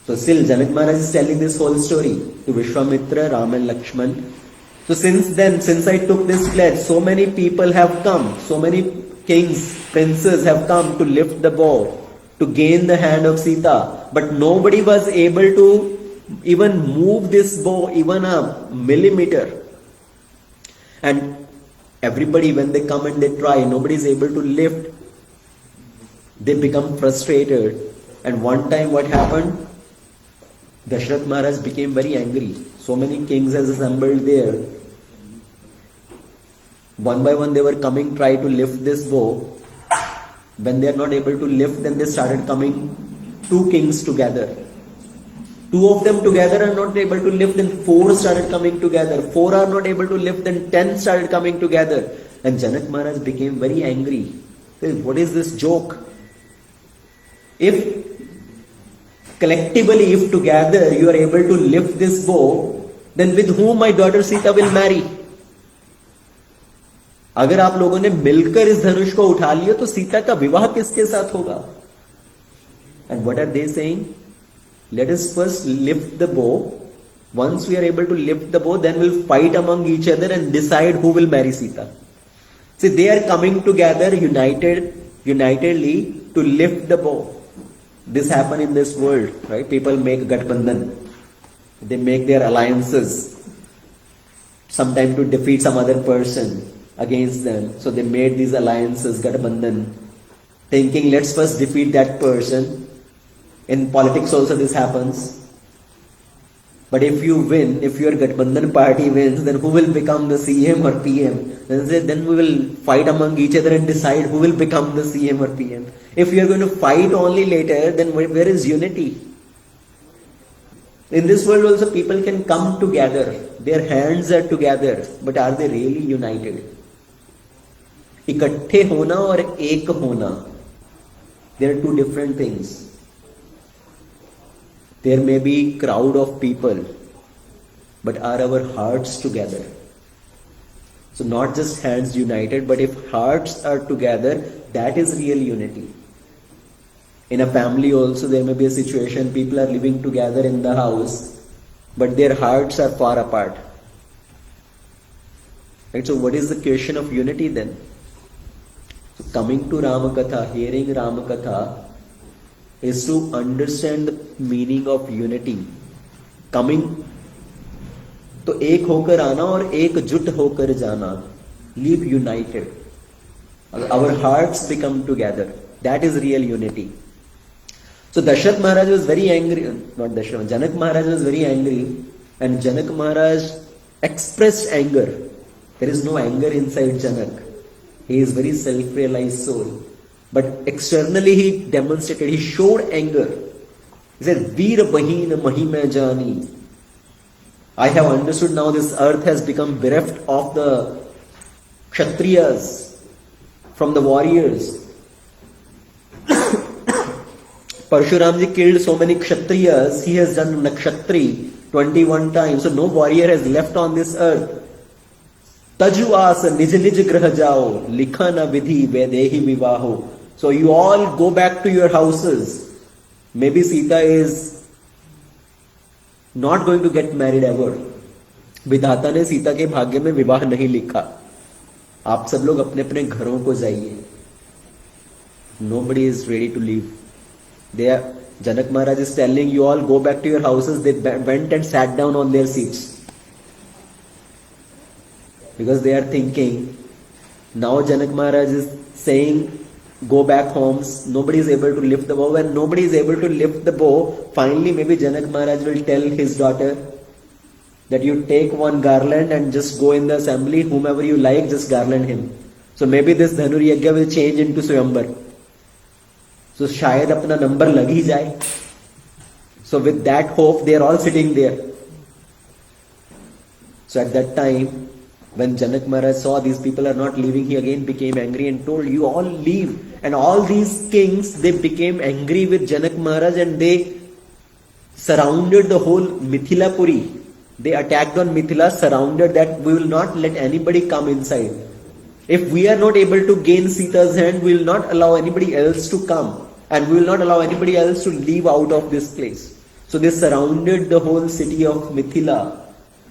Speaker 1: So still Janak Maharaj is telling this whole story to Vishwamitra, Ram and Lakshman. So since then, since I took this pledge, so many people have come, so many kings, princes have come to lift the bow, to gain the hand of Sita. But nobody was able to even move this bow even a millimeter. And everybody, when they come and they try, nobody is able to lift. They become frustrated. And one time what happened? Dashrath Maharaj became very angry. So many kings has assembled there. One by one they were coming, try to lift this bow. When they are not able to lift, then they started coming, 2 kings together. 2 of them together are not able to lift, then 4 started coming together. 4 are not able to lift, then 10 started coming together. And Janak Maharaj became very angry. He said, what is this joke? If collectively, if together you are able to lift this bow, then with whom my daughter Sita will marry? अगर आप लोगों ने मिलकर इस धनुष को उठा लिया तो सीता का विवाह किसके साथ होगा? And what are they saying? Let us first lift the bow. Once we are able to lift the bow, then we'll fight among each other and decide who will marry Sita. See, they are coming together unitedly to lift the bow. This happen in this world, right? People make Gathbandhan. They make their alliances, sometimes to defeat some other person against them. So they made these alliances, Gathbandhan, thinking let's first defeat that person. In politics also this happens. But if you win, if your Gathbandhan party wins, then who will become the CM or PM? Then we will fight among each other and decide who will become the CM or PM. If you are going to fight only later, then where is unity? In this world also people can come together. Their hands are together. But are they really united? इकट्ठे होना और एक होना. There are 2 different things. There may be crowd of people, but are our hearts together? So not just hands united, but if hearts are together, that is real unity. In a family also there may be a situation, people are living together in the house, but their hearts are far apart. Right? So what is the question of unity then? So coming to Ramakatha, hearing Ramakatha, is to understand the meaning of unity. Coming, तो एक होकर आना और एकजुट होकर जाना. Live united. Our hearts become together. That is real unity. So Dashrath Maharaj was very angry. Not Dashrath, Janak Maharaj was very angry. And Janak Maharaj expressed anger. There is no anger inside Janak. He is very self-realized soul. But externally he demonstrated, he showed anger. He said, Veer Bahin Mahime Jani. I have understood now this earth has become bereft of the Kshatriyas, from the warriors. Parshuramji killed so many Kshatriyas, he has done Nakshatri 21 times, so no warrior has left on this earth. Taju as nij nij grah jao, likha na vidhi vedehi vivaho. So you all go back to your houses. Maybe Sita is not going to get married ever. विधाता ने सीता के भाग्य में विवाह नहीं लिखा. आप सब लोग अपने अपने घरों को जाइए. Nobody is ready to leave. Janak Maharaj is telling you all go back to your houses. They went and sat down on their seats. Because they are thinking, now Janak Maharaj is saying, go back homes. Nobody is able to lift the bow. When nobody is able to lift the bow, finally maybe Janak Maharaj will tell his daughter that you take one garland and just go in the assembly, whomever you like, just garland him. So maybe this Dhanur Yajna will change into Swayamvar. So शायद अपना number लग ही जाए. So with that hope, they are all sitting there. So at that time, when Janak Maharaj saw these people are not leaving, he again became angry and told, you all leave. And all these kings, they became angry with Janak Maharaj and they surrounded the whole Mithila Puri. They attacked on Mithila, surrounded that we will not let anybody come inside. If we are not able to gain Sita's hand, we will not allow anybody else to come. And we will not allow anybody else to leave out of this place. So they surrounded the whole city of Mithila.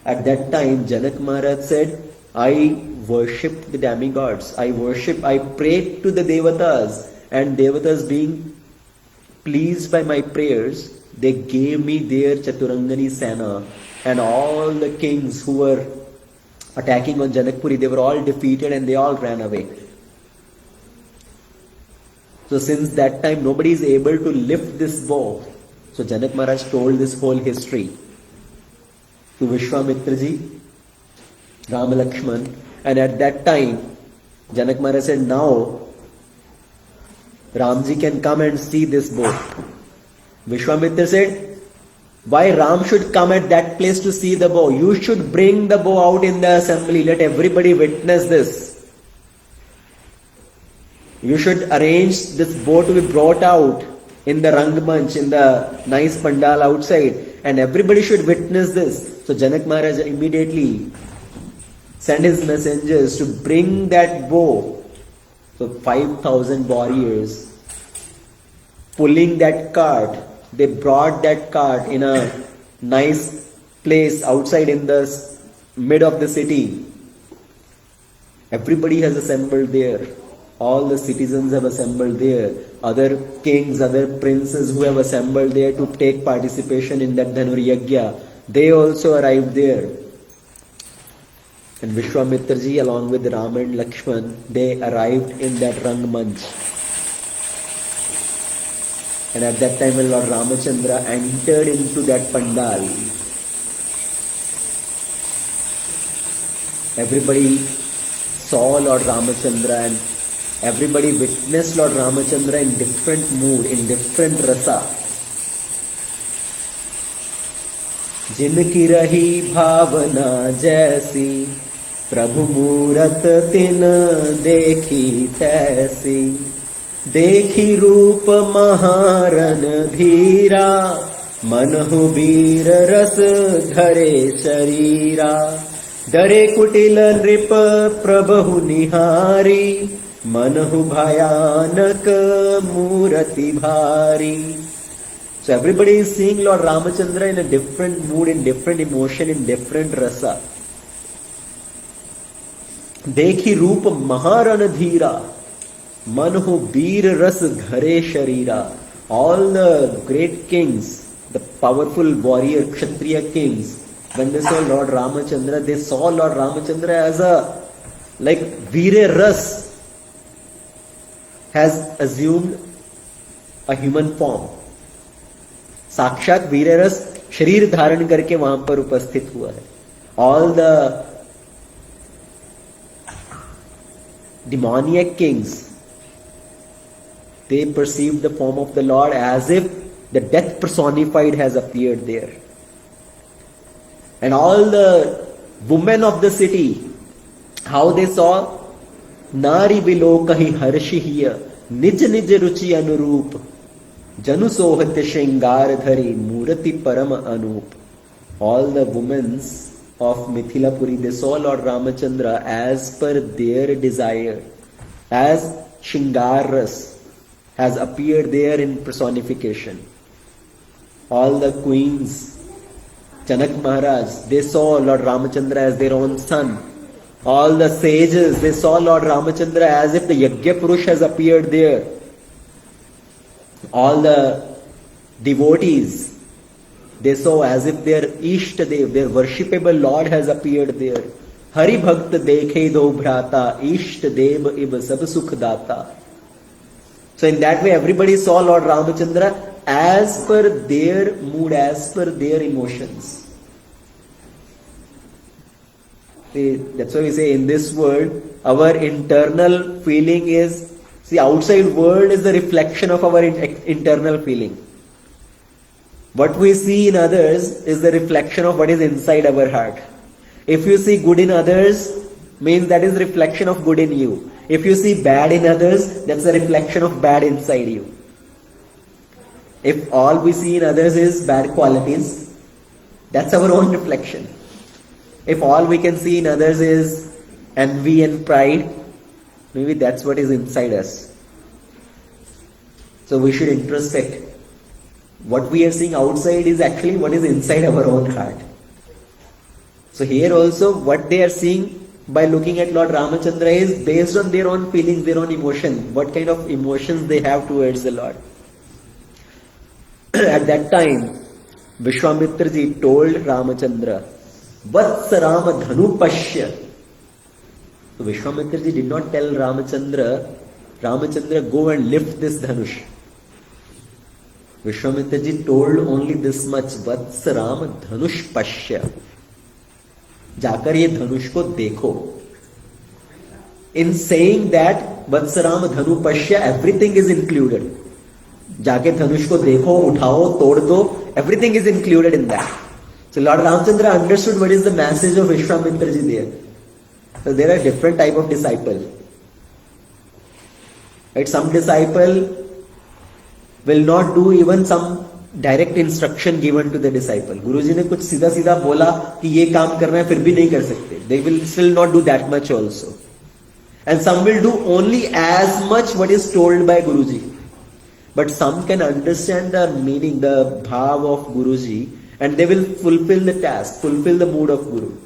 Speaker 1: At that time, Janak Maharaj said, I worshipped the demigods. I prayed to the Devatas. And Devatas being pleased by my prayers, they gave me their Chaturangani Sena. And all the kings who were attacking on Janakpuri, they were all defeated and they all ran away. So since that time, nobody is able to lift this bow. So Janak Maharaj told this whole history to Vishwamitra ji, Ram Lakshman. And at that time, Janak Maharaj said, now Ramji can come and see this bow. Vishwamitra said, why Ram should come at that place to see the bow? You should bring the bow out in the assembly. Let everybody witness this. You should arrange this bow to be brought out in the Rangmanch, in the nice pandal outside. And everybody should witness this. So Janak Maharaj immediately sent his messengers to bring that bow. So 5,000 warriors pulling that cart. They brought that cart in a nice place outside in the mid of the city. Everybody has assembled there. All the citizens have assembled there. Other kings, other princes who have assembled there to take participation in that Dhanur Yajna, they also arrived there. And Vishwamitra ji along with Ram and Lakshman, they arrived in that Rangmanch. And at that time when Lord Ramachandra entered into that pandal, everybody saw Lord Ramachandra and everybody witnessed Lord Ramachandra in different mood, in different rasa. जिनकी रही भावना जैसी प्रभु मूरत तिन देखी तैसी देखी रूप महारन धीरा मनहु वीर रस धरे शरीरा डरे कुटिल नृप प्रभु निहारी मनहु भयानक मूरति भारी. So everybody is seeing Lord Ramachandra in a different mood, in different emotion, in different rasa. देखी रूप महारण धीरा मनहु वीर रस धरे शरीरा. All the great kings, the powerful warrior Kshatriya kings, when they saw Lord Ramachandra, they saw Lord Ramachandra as a like Veer Ras has assumed a human form. साक्षात वीर रस शरीर धारण करके वहां पर उपस्थित हुआ है. All the demoniac kings, they perceived the form of the Lord as if the death personified has appeared there. And all the women of the city, how they saw, Nari bilokahi harshihiya, nij nij ruchi anurup, janu sohat shringar dhari, murati param anup. All the women of Mithilapuri, they saw Lord Ramachandra as per their desire, as Shringaras has appeared there in personification. All the queens, Janak Maharaj, they saw Lord Ramachandra as their own son. All the sages, they saw Lord Ramachandra as if the Yajna Purush has appeared there. All the devotees, they saw as if their Ishtadev, their worshipable Lord has appeared there. Hari Bhakt dekhe do bhrata, Ishtadev ib sab sukh data. So in that way, everybody saw Lord Ramachandra as per their mood, as per their emotions. See, that's why we say in this world, our internal feeling is, see, outside world is the reflection of our internal feeling. What we see in others is the reflection of what is inside our heart. If you see good in others, means that is reflection of good in you. If you see bad in others, that's a reflection of bad inside you. If all we see in others is bad qualities, that's our own reflection. If all we can see in others is envy and pride, maybe that's what is inside us. So we should introspect. What we are seeing outside is actually what is inside our own heart. So here also what they are seeing by looking at Lord Ramachandra is based on their own feelings, their own emotion, what kind of emotions they have towards the Lord. At that time, Vishwamitra ji told Ramachandra, Vatsa Rama Dhanu Pashya. So Vishwamitra ji did not tell Ramachandra, go and lift this Dhanush. Vishwamitra ji told only this much, Vatsa Rama Dhanush Pashya. जाकर ये धनुष को देखो. In saying that, Vatsa Rama Dhanu Pashya, everything is included. जाके धनुष को देखो, उठाओ, तोड़ दो, everything is included in that. So Lord Ramachandra understood what is the message of Vishwamitra ji there. So there are different type of disciple. Right? Some disciple will not do even some direct instruction given to the disciple. Guruji ने कुछ सीधा सीधा बोला कि ये काम करना है, फिर भी नहीं कर सकते. They will still not do that much also. And some will do only as much what is told by Guruji. But some can understand the meaning, the bhav of Guruji, and they will fulfill the task, fulfill the mood of Guru.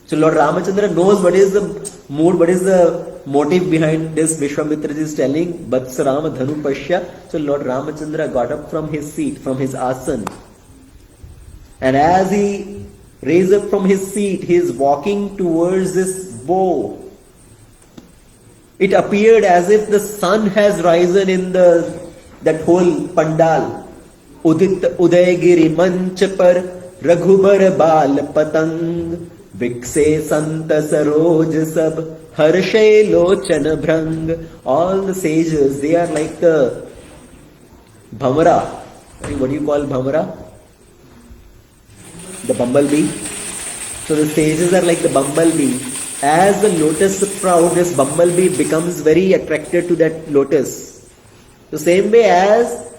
Speaker 1: So Lord Ramachandra knows what is the mood, what is the motive behind this. Vishwamitra ji is telling, Vatsa Rama Dhanu Pashya. So Lord Ramachandra got up from his seat, from his asan. And as he raised up from his seat, he is walking towards this bow. It appeared as if the sun has risen in that whole pandal. Udit Udayagiri Manch par Raghubar Bal Patang Vikse Santa Saroj Sab Harshay Lochan Bhrang. All the sages, they are like the Bhamara. What do you call Bhamara? The bumblebee. So the sages are like the bumblebee. As the lotus sprout, this bumblebee becomes very attracted to that lotus. The same way as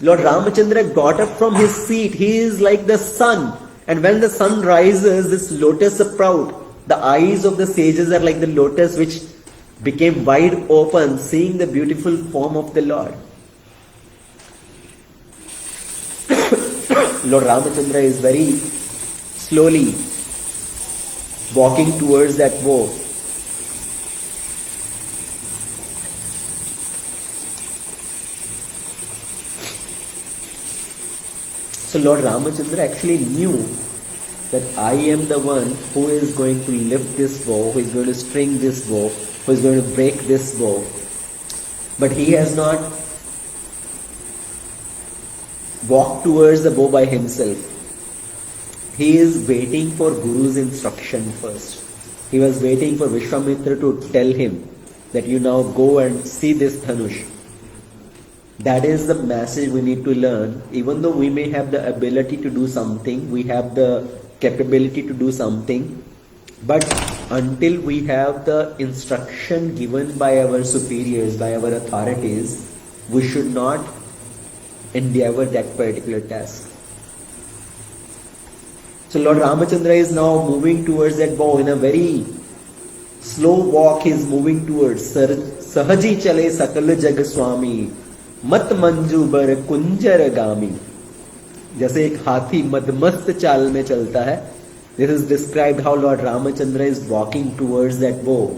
Speaker 1: Lord Ramachandra got up from his seat, he is like the sun. And when the sun rises, this lotus sprout, the eyes of the sages are like the lotus which became wide open, seeing the beautiful form of the Lord. Lord Ramachandra is very slowly walking towards that bow. So Lord Ramachandra actually knew that I am the one who is going to lift this bow, who is going to string this bow, who is going to break this bow. But he has not walked towards the bow by himself. He is waiting for Guru's instruction first. He was waiting for Vishwamitra to tell him that you now go and see this Dhanush. That is the message we need to learn. Even though we may have the ability to do something, we have the capability to do something, but until we have the instruction given by our superiors, by our authorities, we should not endeavor that particular task. So Lord Ramachandra is now moving towards that bow in a very slow walk. He is moving towards Sahaji chale sakal jag swami mat manju bar kunjar gami. जैसे एक हाथी मदमस्त चाल में चलता है. This is described how Lord Ramachandra is walking towards that bow.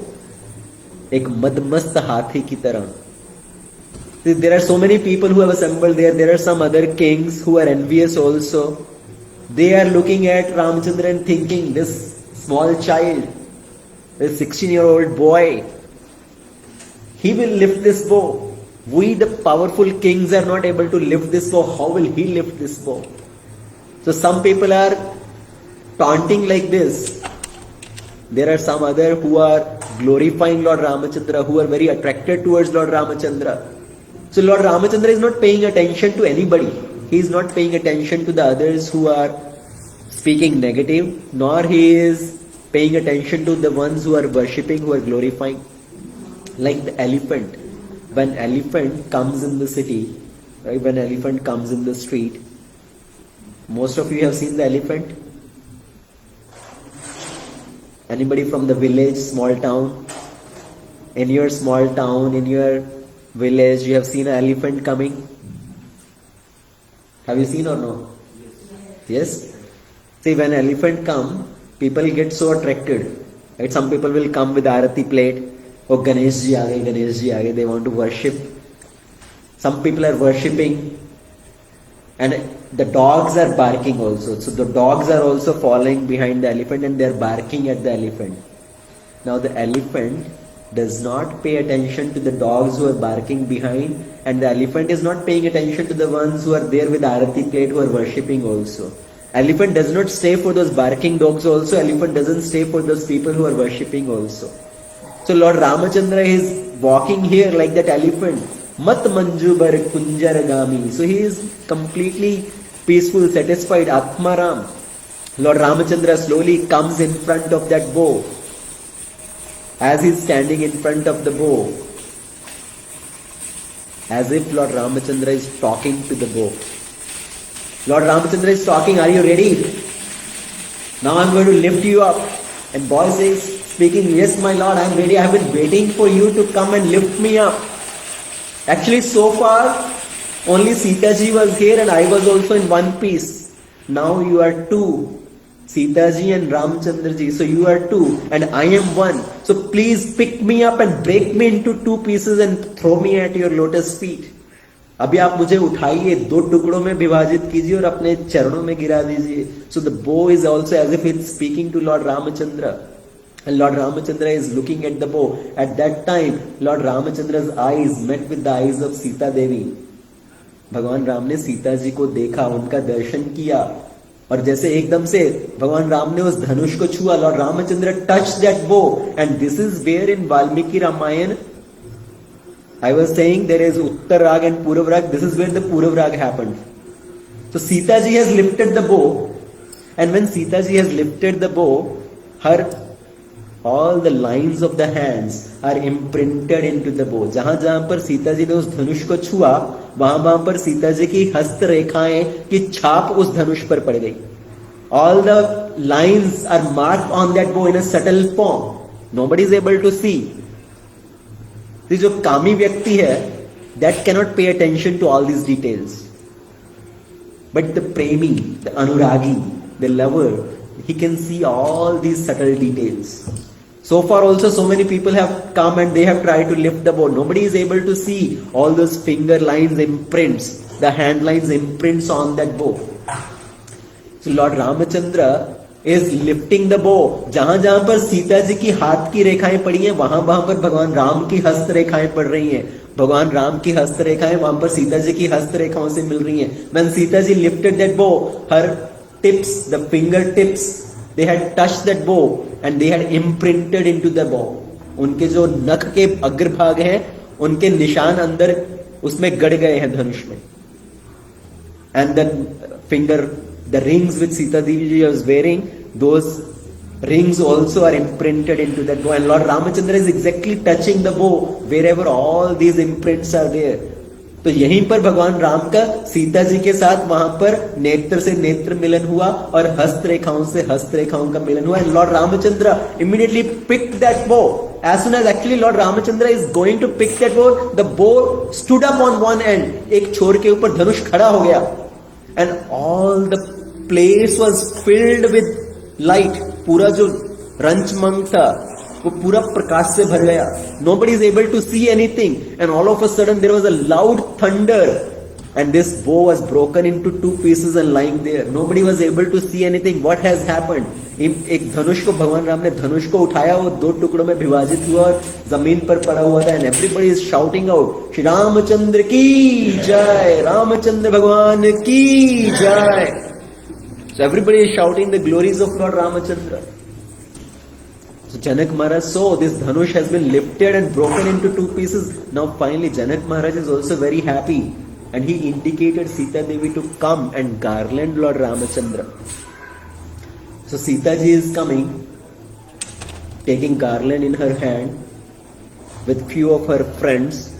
Speaker 1: एक मदमस्त हाथी की तरह. There are so many people who have assembled there. There are some other kings who are envious also. They are looking at Ramachandra and thinking, this small child, this 16-year-old boy, he will lift this bow. We, the powerful kings, are not able to lift this bow. How will he lift this bow? So some people are taunting like this. There are some other who are glorifying Lord Ramachandra, who are very attracted towards Lord Ramachandra. So Lord Ramachandra is not paying attention to anybody. He is not paying attention to the others who are speaking negative, nor he is paying attention to the ones who are worshipping, who are glorifying. Like the elephant. When elephant comes in the city, right, when elephant comes in the street, most of you have seen the elephant. Anybody from the village, small town? In your small town, in your village, you have seen an elephant coming? Have you seen or no? Yes? See, when elephant come, people get so attracted. Right? Some people will come with Arati plate. Oh, Ganesh ji aa gaye, Ganesh ji aa gaye. They want to worship. Some people are worshipping. And the dogs are barking also. So the dogs are also following behind the elephant and they are barking at the elephant. Now the elephant does not pay attention to the dogs who are barking behind, and the elephant is not paying attention to the ones who are there with Arati plate who are worshipping also. Elephant does not stay for those barking dogs also. Elephant doesn't stay for those people who are worshipping also. So Lord Ramachandra is walking here like that elephant. Mat manju bar kunjar gami. So he is completely peaceful, satisfied, Atmaram. Lord Ramachandra slowly comes in front of that bow. As he is standing in front of the bow, as if Lord Ramachandra is talking to the bow. Lord Ramachandra is talking, are you ready? Now I am going to lift you up. And boy says, speaking, yes my Lord, I am ready. I have been waiting for you to come and lift me up. Actually, so far, only Sita ji was here and I was also in one piece. Now you are two. Sita ji and Ramchandra ji. So you are two and I am one. So please pick me up and break me into two pieces and throw me at your lotus feet. अभी आप मुझे उठाइए, दो टुकड़ों में विभाजित कीजिए और अपने चरणों में गिरा दीजिए. So the bow is also as if it's speaking to Lord Ramachandra. And Lord Ramachandra is looking at the bow. At that time, Lord Ramachandra's eyes met with the eyes of Sita Devi. भगवान राम ने सीता जी को देखा, उनका दर्शन किया, और जैसे एकदम से भगवान राम ने उस धनुष को छुआ. Lord Ramachandra touched that bow, and this is where in Valmiki Ramayana I was saying there is Uttar Rag and Purav Rag. This is where the Purav Rag happened. So Sita ji has lifted the bow, and when Sita ji has lifted the bow, all the lines of the hands are imprinted into the bow. जहां जहां पर सीता जी ने उस धनुष को छुआ, वहां वहां पर सीता जी की हस्त रेखाएं की छाप उस धनुष पर पड़ गई. All the lines are marked on that bow in a subtle form. Nobody is able to see. ये जो कामी व्यक्ति है, that cannot pay attention to all these details. But the premi, the anuragi, the lover, he can see all these subtle details. So far also so many people have come and they have tried to lift the bow. Nobody is able to see all those finger lines, imprints, the hand lines, imprints on that bow. So Lord Ramachandra is lifting the bow. जहां जहां पर सीता जी की हाथ की रेखाएं पड़ी हैं, वहां वहां पर भगवान राम की हस्त रेखाएं पड़ रही हैं. भगवान राम की हस्त रेखाएं वहां पर सीता जी की हस्त रेखाओं से मिल रही हैं. When Sita ji lifted that bow, her tips, the finger tips, they had touched that bow and they had imprinted into the bow. उनके जो नख के अग्रभाग हैं उनके निशान अंदर उसमें गड़ गए हैं धनुष में. And the finger, the rings which Sita Devi was wearing, those rings also are imprinted into that bow. And Lord Ramachandra is exactly touching the bow wherever all these imprints are there. तो यहीं पर भगवान राम का सीता जी के साथ वहां पर नेत्र से नेत्र मिलन हुआ और हस्त रेखाओं से हस्त रेखाओं का मिलन हुआ. And Lord Ramachandra immediately picked that bow. As soon as actually Lord Ramachandra is going to pick that bow, the bow stood up on one end. एक छोर के ऊपर धनुष खड़ा हो गया. And all the place was filled with light. पूरा जो रंचमंग था वो पूरा प्रकाश से भर गया. Nobody is able to see anything. And all of a sudden there was a loud thunder. And this bow was broken into two pieces and lying there. Nobody was able to see anything. What has happened? एक धनुष को भगवान राम ने धनुष को उठाया, वो दो टुकड़ों में विभाजित हुआ और जमीन पर पड़ा हुआ था. And everybody is shouting out, Shri Ramchandra की जय, रामचंद्र भगवान की जय. So everybody is shouting the glories of Lord Ramachandra. So Janak Maharaj saw this dhanush has been lifted and broken into two pieces. Now finally Janak Maharaj is also very happy and he indicated Sita Devi to come and garland Lord Ramachandra. So Sita ji is coming, taking garland in her hand with few of her friends,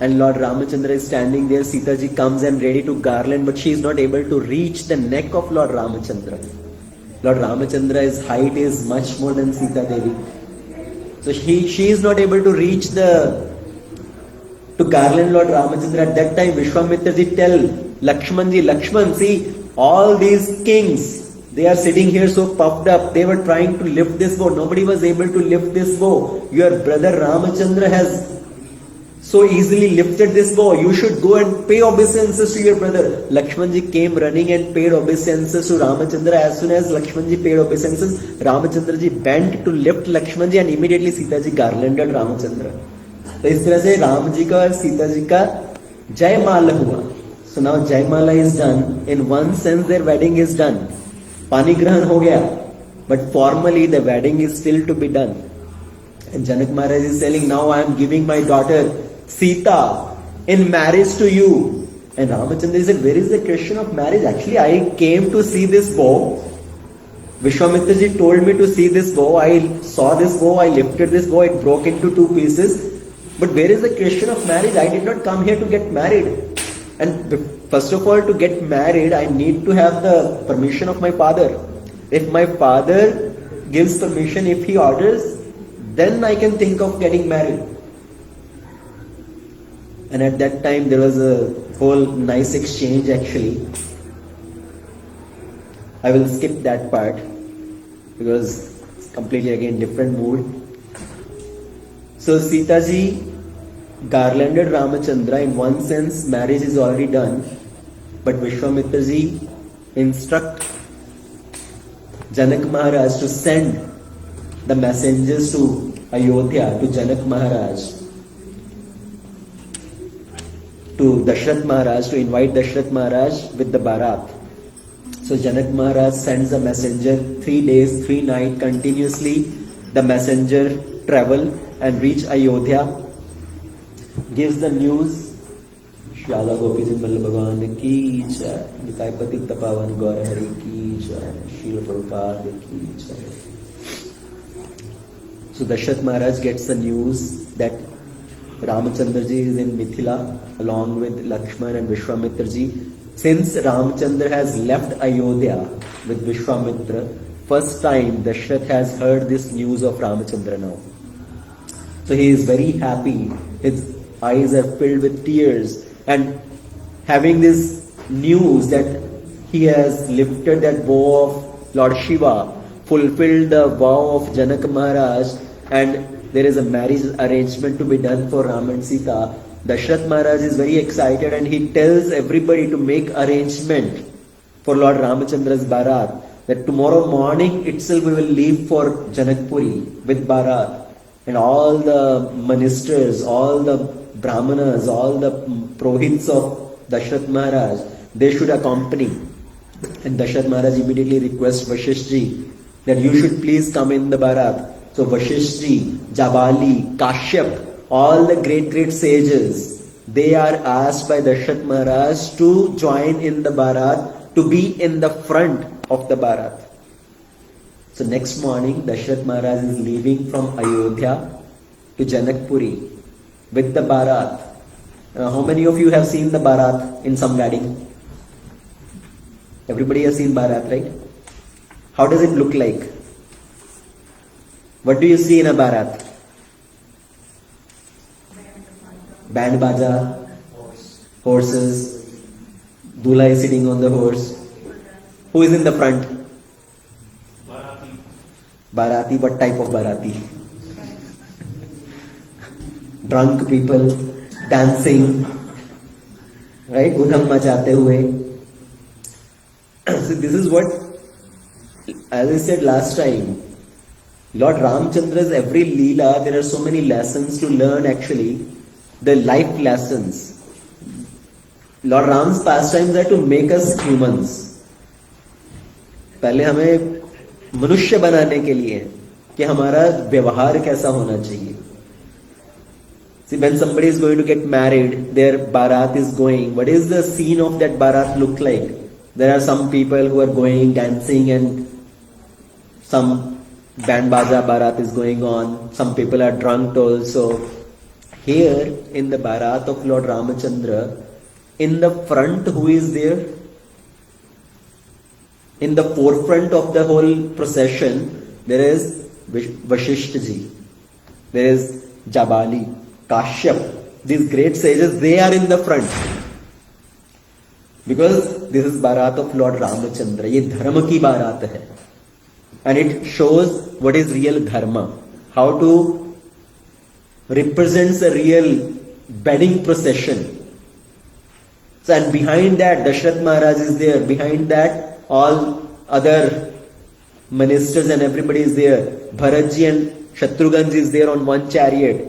Speaker 1: and Lord Ramachandra is standing there. Sita ji comes and ready to garland, but she is not able to reach the neck of Lord Ramachandra. Lord Ramachandra's height is much more than Sita Devi. So she is not able to reach to garland Lord Ramachandra. At that time Vishwamitra ji tell Lakshman ji, Lakshman, see all these kings, they are sitting here so puffed up. They were trying to lift this bow. Nobody was able to lift this bow. Your brother Ramachandra has so easily lifted this bow. You should go and pay obeisances to your brother. Lakshman ji came running and paid obeisances to Ramachandra. As soon as Lakshman ji paid obeisances, Ramachandra ji bent to lift Lakshman ji and immediately Sita ji garlanded Ramachandra. तो इस तरह से राम जी का और सीता जी का जयमाला हुआ. So now जयमाला is done. In one sense their wedding is done. पानी ग्रहण हो गया, but formally the wedding is still to be done. And Janak Maharaj is telling, now I am giving my daughter Sita in marriage to you. And Ramachandra said, where is the question of marriage? Actually, I came to see this bow. Vishwamitra ji told me to see this bow. I saw this bow, I lifted this bow, it broke into two pieces. But where is the question of marriage? I did not come here to get married. And first of all, to get married, I need to have the permission of my father. If my father gives permission, if he orders, then I can think of getting married. And at that time, there was a whole nice exchange actually. I will skip that part because it's completely again different mood. So Sita ji garlanded Ramachandra. In one sense, marriage is already done. But Vishwamitra ji instruct Janak Maharaj to send the messengers to Ayodhya, to Janak Maharaj, to Dashrath Maharaj, to invite Dashrath Maharaj with the Bharat. So Janak Maharaj sends a messenger, 3 days, 3 nights continuously. The messenger travel and reach Ayodhya, gives the news. श्याला गोपी जी मल्ल भगवान की जय, निताय पतित पावन गौर हरि की जय, श्रील प्रभुपाद की जय. So Dashrath Maharaj gets the news that Ramachandra ji is in Mithila along with Lakshman and Vishwamitra ji. Since Ramachandra has left Ayodhya with Vishwamitra, first time Dashrath has heard this news of Ramachandra now. So he is very happy. His eyes are filled with tears. And having this news that he has lifted that vow of Lord Shiva, fulfilled the vow of Janak Maharaj, and there is a marriage arrangement to be done for Ram and Sita, Dashrath Maharaj is very excited and he tells everybody to make arrangement for Lord Ramachandra's Bharat, that tomorrow morning itself we will leave for Janakpuri with Bharat. And all the ministers, all the brahmanas, all the prohits of Dashrath Maharaj, they should accompany. And Dashrath Maharaj immediately requests Vashisht ji that you should please come in the Bharat. So Vashishji, Jabali, Kashyap, all the great sages, they are asked by Dashrath Maharaj to join in the Bharat, to be in the front of the Bharat. So next morning, Dashrath Maharaj is leaving from Ayodhya to Janakpuri with the Bharat. How many of you have seen the Bharat in some wedding? Everybody has seen Bharat, right? How does it look like? What do you see in a Bharat? Band baja, horses, Dula is sitting on the horse. Who is in the front?
Speaker 2: Bharati.
Speaker 1: Bharati, what type of Bharati? Drunk people, dancing, right? Udham machate hue. So this is what, as I said last time, Lord Ramchandra's every Leela, there are so many lessons to learn actually, the life lessons. Lord Ram's pastimes are to make us humans. पहले हमें मनुष्य बनाने के लिए कि हमारा व्यवहार कैसा होना चाहिए. See, when somebody is going to get married, their Bharat is going. What is the scene of that Bharat look like? There are some people who are going, dancing, and some band baja Bharat is going on. Some people are drunk also. Here in the Bharat of Lord Ramachandra, in the front, who is there? In the forefront of the whole procession, there is Vashishtaji, there is Jabali, Kashyap. These great sages, they are in the front. Because this is Bharat of Lord Ramachandra. Ye dharma ki Bharat hai. And it shows what is real dharma. How to represents a real wedding procession. So, and behind that, Dashrath Maharaj is there. Behind that, all other ministers and everybody is there. Bharatji and Shatrughan is there on one chariot.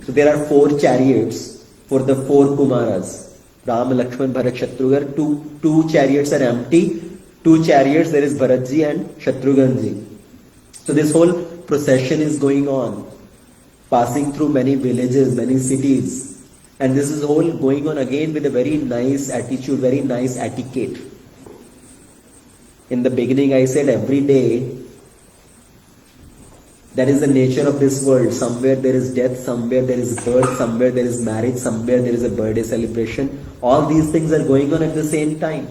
Speaker 1: So there are 4 chariots for the 4 Kumaras. Ram, Lakshman, Bharat, Shatrughan. Two chariots are empty. 2 chariots, there is Bharatji and Shatrughanji. So this whole procession is going on, passing through many villages, many cities. And this is all going on again with a very nice attitude, very nice etiquette. In the beginning I said every day, that is the nature of this world. Somewhere there is death, somewhere there is birth, somewhere there is marriage, somewhere there is a birthday celebration. All these things are going on at the same time.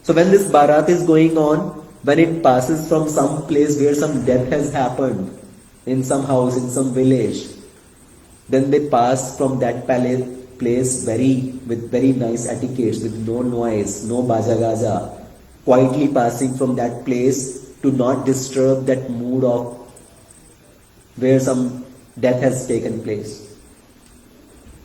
Speaker 1: So when this Bharat is going on, when it passes from some place where some death has happened, in some house, in some village, then they pass from that place with very nice etiquettes, with no noise, no baja gaja, quietly passing from that place to not disturb that mood of where some death has taken place.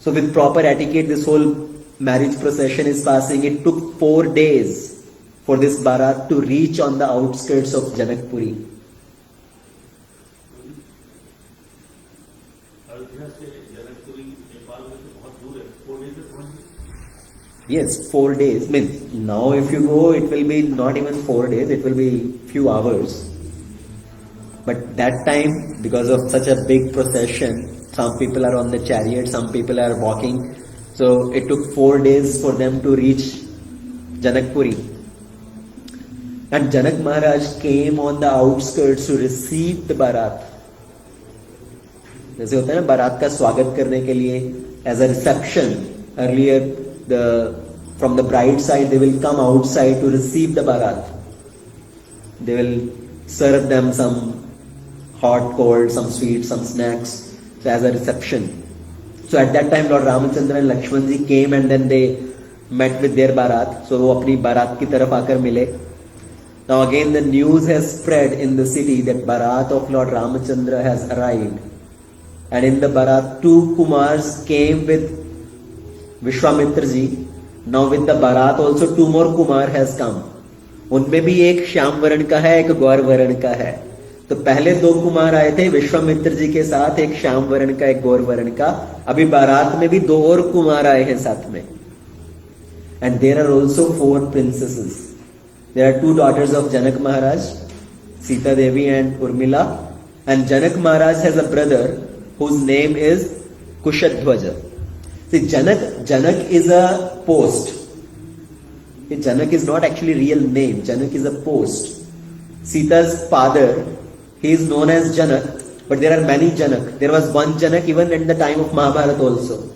Speaker 1: So with proper etiquette, this whole marriage procession is passing. It took 4 days for this Bharat to reach on the outskirts of Janakpuri. Yes, 4 days. Means now if you go, it will be not even 4 days, it will be few hours. But that time, because of such a big procession, some people are on the chariot, some people are walking. So it took 4 days for them to reach Janakpuri. And Janak Maharaj came on the outskirts to receive the Bharat. जैसे होता है ना बारात का स्वागत करने के लिए as a reception. Earlier, from the bride side, they will come outside to receive the Bharat. They will serve them some hot, cold, some sweet, some snacks, so as a reception. So at that time, Lord Ramachandra and Lakshmanji came and then they met with their Bharat. So वो अपनी बारात की तरफ आकर मिले. Now again the news has spread in the city that Bharat of Lord Ramachandra has arrived. And in the Bharat, 2 Kumars came with Vishwamitra ji. Now with the Bharat also 2 more Kumar has come. उनमें भी एक श्याम वर्ण का है, एक गौर वर्ण का है. तो पहले 2 कुमार आए थे विश्वामित्र जी के साथ, एक श्याम वर्ण का, एक गौर वर्ण का. अभी बारात में भी 2 और कुमार आए हैं साथ में. And there are also 4 princesses. There are 2 daughters of Janak Maharaj, Sita Devi and Urmila, And Janak Maharaj has a brother whose name is Kushadhwaja. See, Janak is a post. Janak is not actually real name. Janak is a post. Sita's father, he is known as Janak, but there are many Janak. There was one Janak even at the time of Mahabharata also.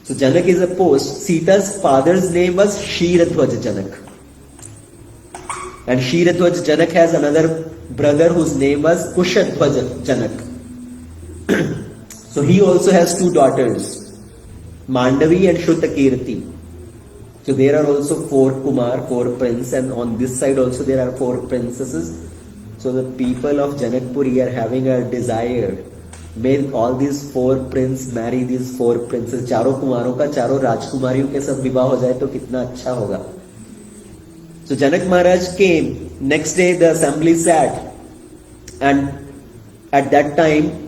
Speaker 1: So Janak is a post. Sita's father's name was Kshiradhwaja Janak. And Kshiradhwaja Janak has another brother whose name was Kushadhwaja Janak. So he also has two daughters, Mandavi and Shrutakirti. So there are also four Kumar, four princes, and on this side also there are four princesses. So the people of Janakpuri are having a desire. May all these four princes marry these four princes. चारों कुमारों का चारों राजकुमारियों के साथ विवाह हो जाए तो कितना अच्छा होगा. So Janak Maharaj came. Next day the assembly sat, and at that time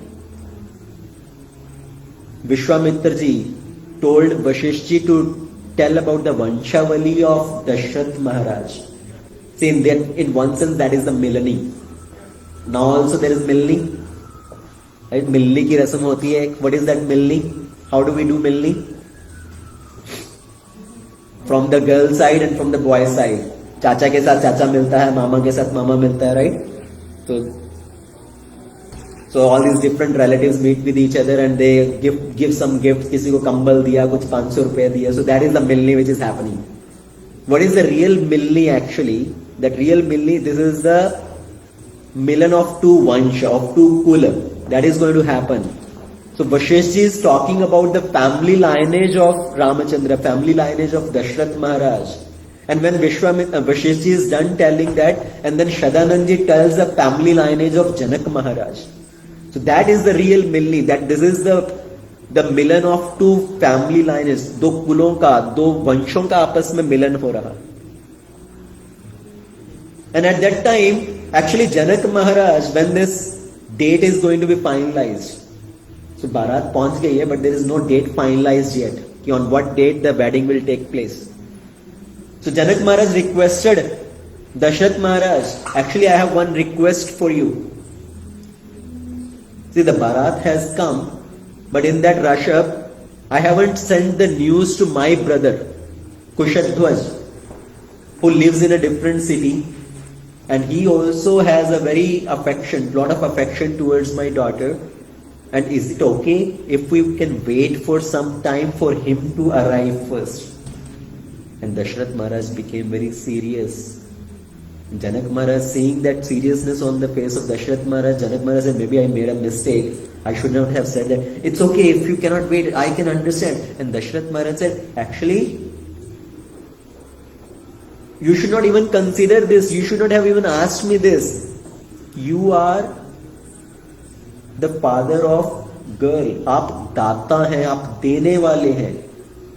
Speaker 1: Vishwamitra ji told Vashisht ji to tell about the Vanshavali of Dashrath Maharaj. See, in one sense that is the Milani. Now also there is Milni. Right? Milni ki rasam hoti hai. What is that Milni? How do we do Milni? From the girl side and from the boy side. चाचा के साथ चाचा मिलता है, मामा के साथ मामा मिलता है, right? So all these different relatives meet with each other and they give some gifts. किसी को कंबल दिया, कुछ 500 रुपए दिया. So that is the milni which is happening. What is the real milni actually? That real milni, this is the milan of two vansha, of two kula. That is going to happen. So Vashisht ji is talking about the family lineage of Ramachandra, family lineage of Dashrath Maharaj. And when Vashisht ji is done telling that, and then Shadanand ji tells the family lineage of Janak Maharaj. So that is the real milni, that this is the milan of two family lineages, दो कुलों का, दो वंशों का आपस में मिलन हो रहा. And at that time, actually Janak Maharaj, when this date is going to be finalized, so Bharat पहुंच गई है, but there is no date finalized yet, कि on what date the wedding will take place. So Janak Maharaj requested Dashrath Maharaj, actually I have one request for you. See, the Bharat has come, but in that rush up, I haven't sent the news to my brother, Kushadhwaj, who lives in a different city, and he also has a lot of affection towards my daughter. And is it okay if we can wait for some time for him to arrive first? And Dashrath Maharaj became very serious. Janak Maharaj, seeing that seriousness on the face of Dashrath Maharaj, Janak Maharaj said, maybe I made a mistake. I should not have said that. It's okay if you cannot wait, I can understand. And Dashrath Maharaj said, actually, you should not even consider this. You should not have even asked me this. You are the father of girl. आप दाता हैं, आप देने वाले हैं,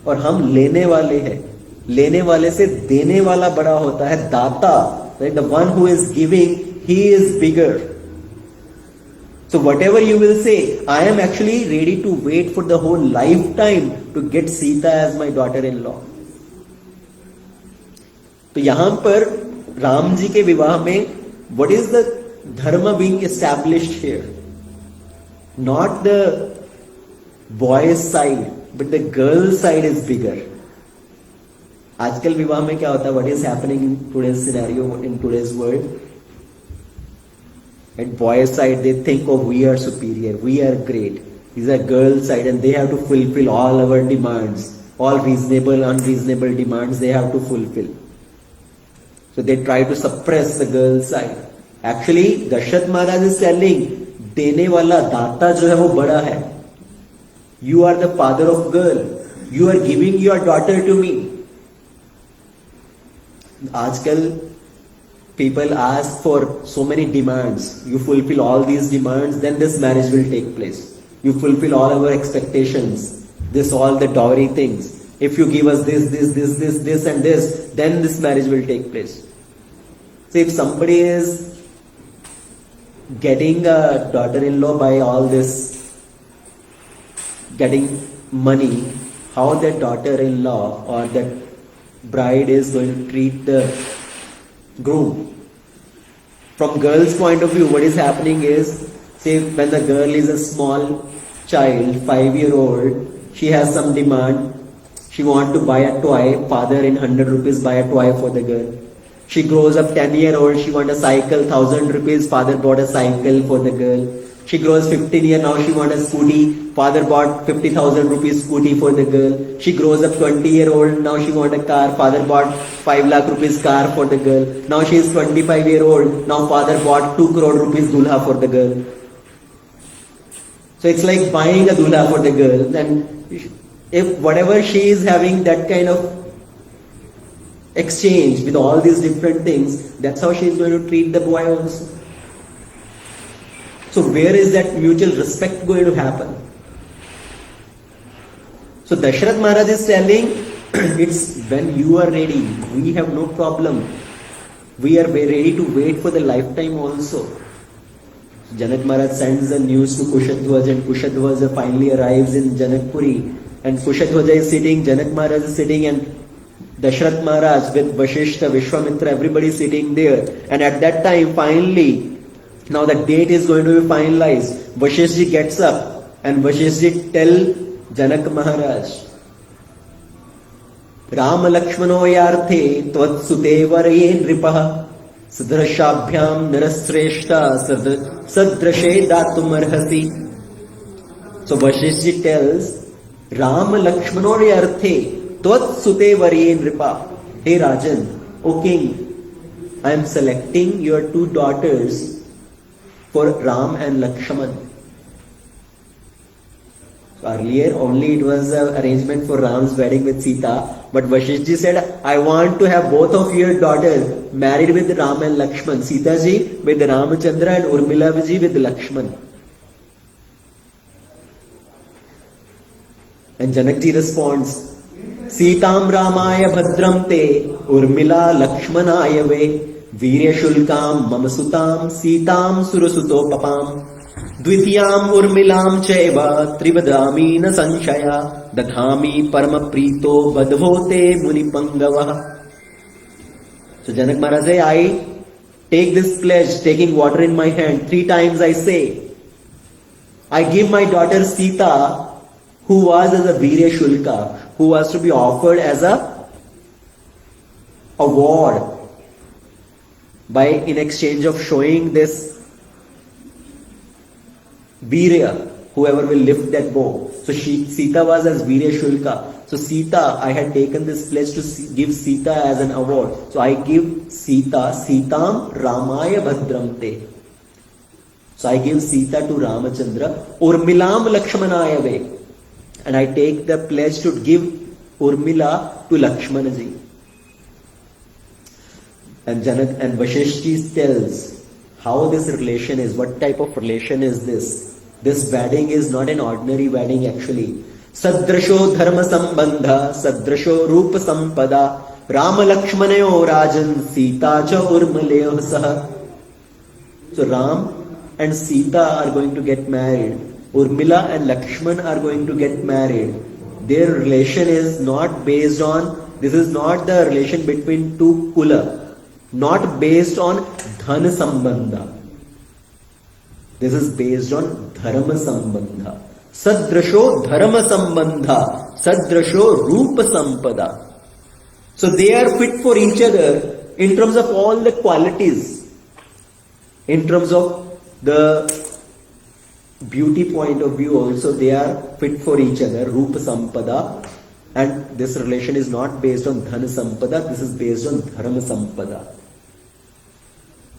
Speaker 1: और हम लेने वाले हैं. लेने वाले से देने वाला बड़ा होता है. दाता, right? The one who is giving, he is bigger. So whatever you will say, I am actually ready to wait for the whole lifetime to get Sita as my daughter-in-law. तो यहां पर राम जी के विवाह में what is the dharma being established here? Not the boy's side, but the girl's side is bigger. आजकल विवाह में क्या होता है? What is happening in today's scenario, in today's world? At boys' side, they think, oh, we are superior, we are great. These are girls' side, and they have to fulfill all our demands, all reasonable, unreasonable demands they have to fulfill. So they try to suppress the girls' side. Actually, Dashrath Maharaj is telling, देने वाला दाता जो है वो बड़ा है. You are the father of girl. You are giving your daughter to me. आजकल people ask for so many demands. You fulfill all these demands, then this marriage will take place. You fulfill all our expectations, all the dowry things. If you give us this and this, then this marriage will take place. So if somebody is getting a daughter-in-law by all this, getting money, how that daughter-in-law or that bride is going to treat the groom. From girl's point of view, what is happening is, say when the girl is a small child, 5-year-old, she has some demand. She want to buy a toy. Father in 100 rupees buy a toy for the girl. She grows up 10-year-old. She want a cycle, 1,000 rupees. Father bought a cycle for the girl. She grows 15 year now. She want a scooty. Father bought 50,000 rupees scooty for the girl. She grows up 20-year-old. Now she want a car. Father bought 5 lakh rupees car for the girl. Now she is 25-year-old. Now father bought 2 crore rupees dulha for the girl. So it's like buying a dulha for the girl. And if whatever she is having that kind of exchange with all these different things, that's how she is going to treat the boy also. So where is that mutual respect going to happen? So Dasharath Maharaj is telling, it's when you are ready, we have no problem. We are ready to wait for the lifetime also. Janak Maharaj sends the news to Kushadhwaj, and Kushadhwaj finally arrives in Janakpuri. And Kushadhwaj is sitting, Janak Maharaj is sitting, and Dasharath Maharaj with Vashishta, Vishwamitra, everybody sitting there. And at that time, finally, now the date is going to be finalized. Vashishji gets up and Vashishji tell Janak Maharaj, Rama Lakshmano yarte tvat sutevaraye nripaha sadrashabhyam narasreshta sadrashe datum arhasi. So Vashishji tells, Rama Lakshmano yarte tvat sutevaraye nripa. Hey Rajan, O king, I am selecting your 2 daughters for Ram and Lakshman. So earlier only it was an arrangement for Ram's wedding with Sita, but Vashishji said, I want to have both of your daughters married with Ram and Lakshman. Sita ji with Ramachandra and Urmila ji with Lakshman. And Janak ji responds, Sitam Ramaya Bhadram te Urmila Lakshmanaya ve Virya Shulkam Mamasutam Sitam Surasuto Papam Dvitiyam Urmilam Chaiva Trivadami Na Sanshaya Dadhami Parama Prito Badvote Muni Pangava. So Janak Maharaj says, I take this pledge, taking water in my hand, 3 times I say, I give my daughter Sita, who was as a Virya Shulka, who was to be offered as a award by in exchange of showing this Virya, whoever will lift that bow. So Sita was as Virya Shulka. So Sita, I had taken this pledge to give Sita as an award. So I give Sita, Sitam Ramaya Bhadramte. So I give Sita to Ramachandra, Urmilam Lakshmanaya ve. And I take the pledge to give Urmila to Lakshmanaji. And Janak and Vashishji tells how this relation is, what type of relation is this. This wedding is not an ordinary wedding actually. Sadrasho dharma sambandha, sadrasho rupa sampada, Rama Lakshmanayo rajan, Sita cha urmaleyo saha. So Ram and Sita are going to get married. Urmila and Lakshman are going to get married. Their relation is not based on, this is not the relation between 2 kula, not based on dhana sambandha. This is based on dharma sambandha. Sadrasho dharma sambandha, sadrasho rupa sampada. So they are fit for each other in terms of all the qualities, in terms of the beauty point of view also they are fit for each other, rupa sampada. And this relation is not based on dhana sampada, this is based on dharma sampada.